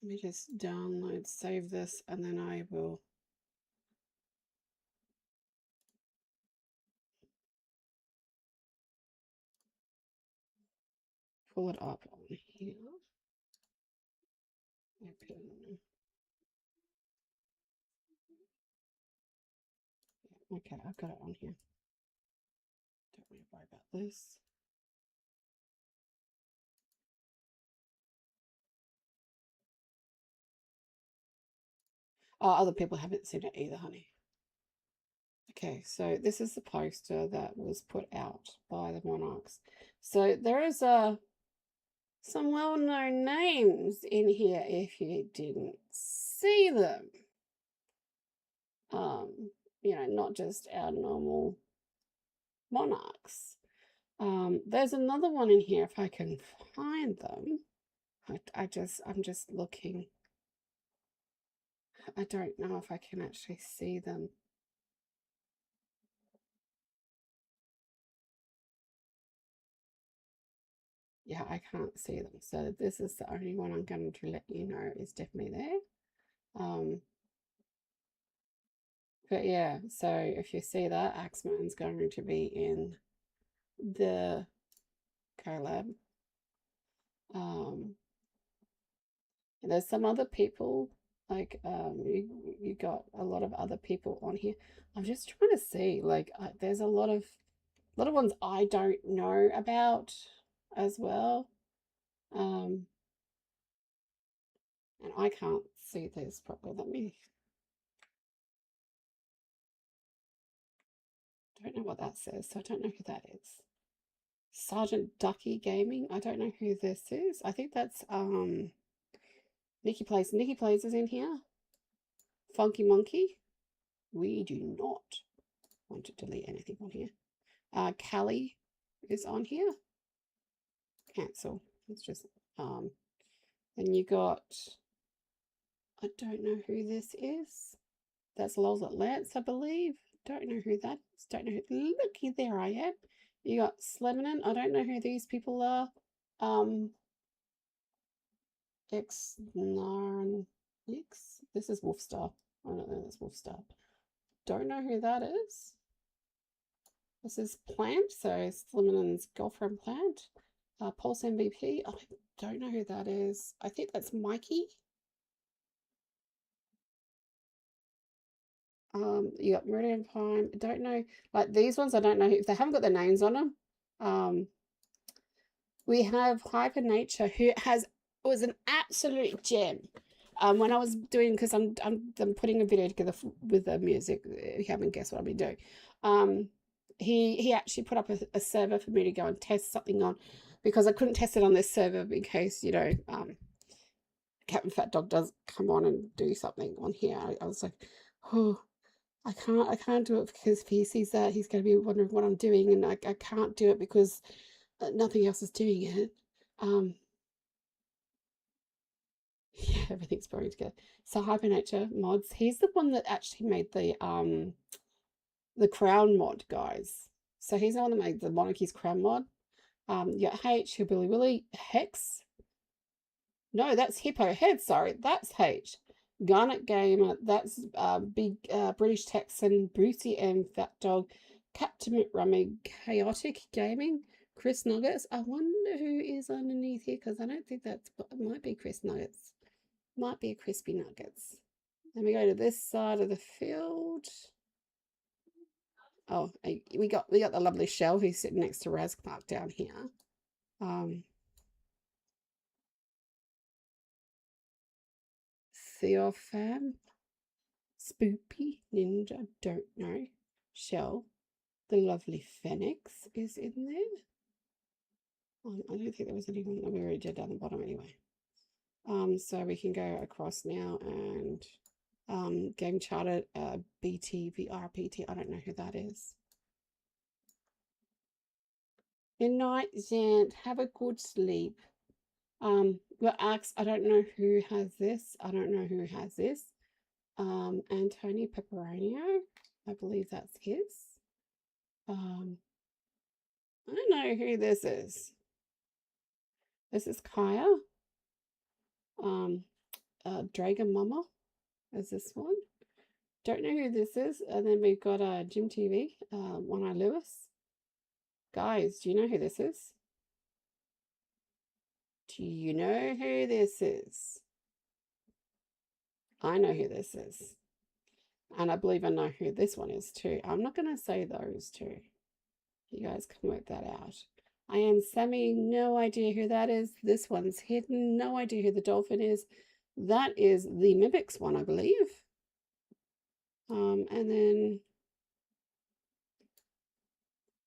Let me just download, save this, and then I will pull it up on here. Open. Okay, I've got it on here. Don't worry about this. Oh, other people haven't seen it either, honey. Okay, so this is the poster that was put out by the Monarchs. So there is some well-known names in here if you didn't see them. You know, not just our normal Monarchs. There's another one in here if I can find them. I'm just looking. I don't know if I can actually see them. Yeah, I can't see them. So this is the only one I'm going to let you know is definitely there. But yeah, so if you see that, Axeman's going to be in the collab. And there's some other people, like you got a lot of other people on here. I'm just trying to see, like, there's a lot of ones I don't know about as well. Um, and I can't see this properly. Let me. Don't know what that says, so I don't know who that is. Sergeant Ducky Gaming. I don't know who this is. I think that's Nikki Plays. Nikki Plays is in here. Funky Monkey. We do not want to delete anything on here. Callie is on here. cancel. It's just, then you got, I don't know who this is. That's Lols at Lance, I believe. Don't know who that is. Don't know who, looky, there I am. You got Sleminen. I don't know who these people are. X Narn X. This is Wolfstar. I don't know that's Wolfstar. Don't know who that is. This is Plant, so Sliminen's girlfriend Plant. Pulse MVP. I don't know who that is. I think that's Mikey. You got Meridian Pine. I don't know. Like these ones, I don't know if they haven't got their names on them. We have Hyper Nature, who was an absolute gem. When I was doing, because I'm putting a video together with the music. If you haven't guessed what I've been doing, he actually put up a server for me to go and test something on, because I couldn't test it on this server in case Captain Fat Dog does come on and do something on here. I was like, oh, I can't do it, because if he sees that, he's going to be wondering what I'm doing, and I can't do it because nothing else is doing it. Yeah, everything's blurring together. So Hypernature Mods, he's the one that actually made the crown mod, guys. So he's the one that made the Monarchy's crown mod. Yeah, H, Hillbilly Willy, Hex. No, that's Hippo Head, sorry, that's H. Garnet Gamer, that's Big British Texan, Brucey and Fat Dog, Captain McRummy, Chaotic Gaming, Chris Nuggets. I wonder who is underneath here, because I don't think that's, it might be Chris Nuggets. Might be a Crispy Nuggets. Then we go to this side of the field. Oh, we got the lovely Shell, who's sitting next to Raz Clark down here. Theofam, Spoopy, Ninja, don't know. Shell, the lovely Phoenix is in there. I don't think there was anyone that we already did down the bottom anyway. So we can go across now and game charted BTVRPT. I don't know who that is. Good night, Zant. Have a good sleep. Your axe, I don't know who has this. I don't know who has this. Antonio Pepperonio, I believe that's his. I don't know who this is. This is Kaya. Dragon Mama is this one. Don't know who this is. And then we've got Jim TV, One Eye Lewis. Guys, do you know who this is? Do you know who this is? I know who this is. And I believe I know who this one is too. I'm not going to say those two. You guys can work that out. I am Sammy. No idea who that is. This one's hidden. No idea who the dolphin is. That is the Mimics one, I believe. And then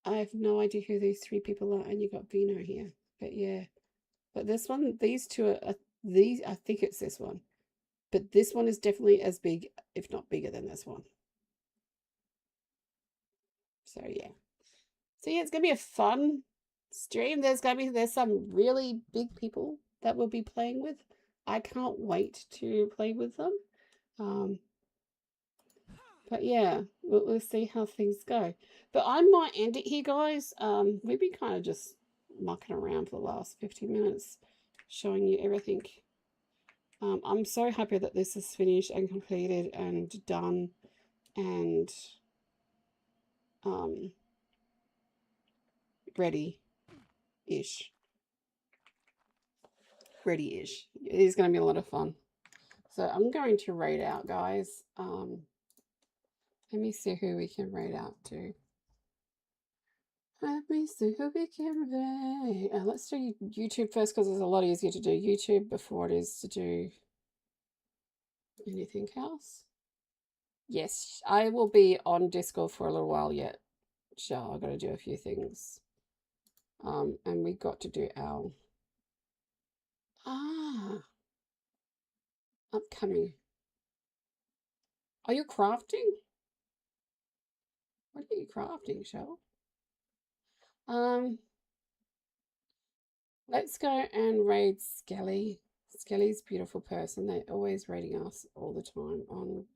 I have no idea who these three people are. And you got Vino here. But yeah. But this one, these two are these. I think it's this one. But this one is definitely as big, if not bigger than this one. So yeah. So yeah, it's gonna be a fun stream. There's some really big people that we'll be playing with. I can't wait to play with them. But yeah, we'll see how things go. But I might end it here, guys. We've been kind of just mucking around for the last 50 minutes, showing you everything. I'm so happy that this is finished and completed and done, and ready-ish. Ready-ish. It is going to be a lot of fun. So I'm going to raid out, guys. Let me see who we can raid out to. Let me see who we can raid. Let's do YouTube first, because it's a lot easier to do YouTube before it is to do anything else. Yes, I will be on Discord for a little while yet. Sure, I've got to do a few things. And we got to do our upcoming. Are you crafting? What are you crafting, Shell? Let's go and raid Skelly. Skelly's a beautiful person. They're always raiding us all the time on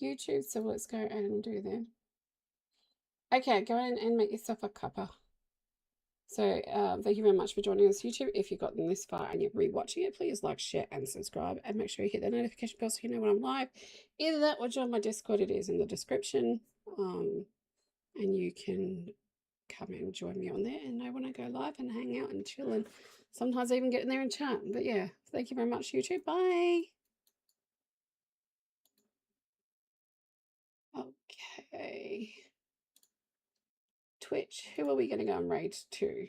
YouTube. So let's go and do them. Okay, go in and make yourself a cuppa. So thank you very much for joining us, YouTube. If you've gotten this far and you're rewatching it, please like, share, and subscribe. And make sure you hit the notification bell so you know when I'm live. Either that or join my Discord. It is in the description. And you can come and join me on there and know when I go live and hang out and chill and sometimes even get in there and chat. But yeah, thank you very much, YouTube. Bye. Okay. Twitch, who are we going to go and raid to?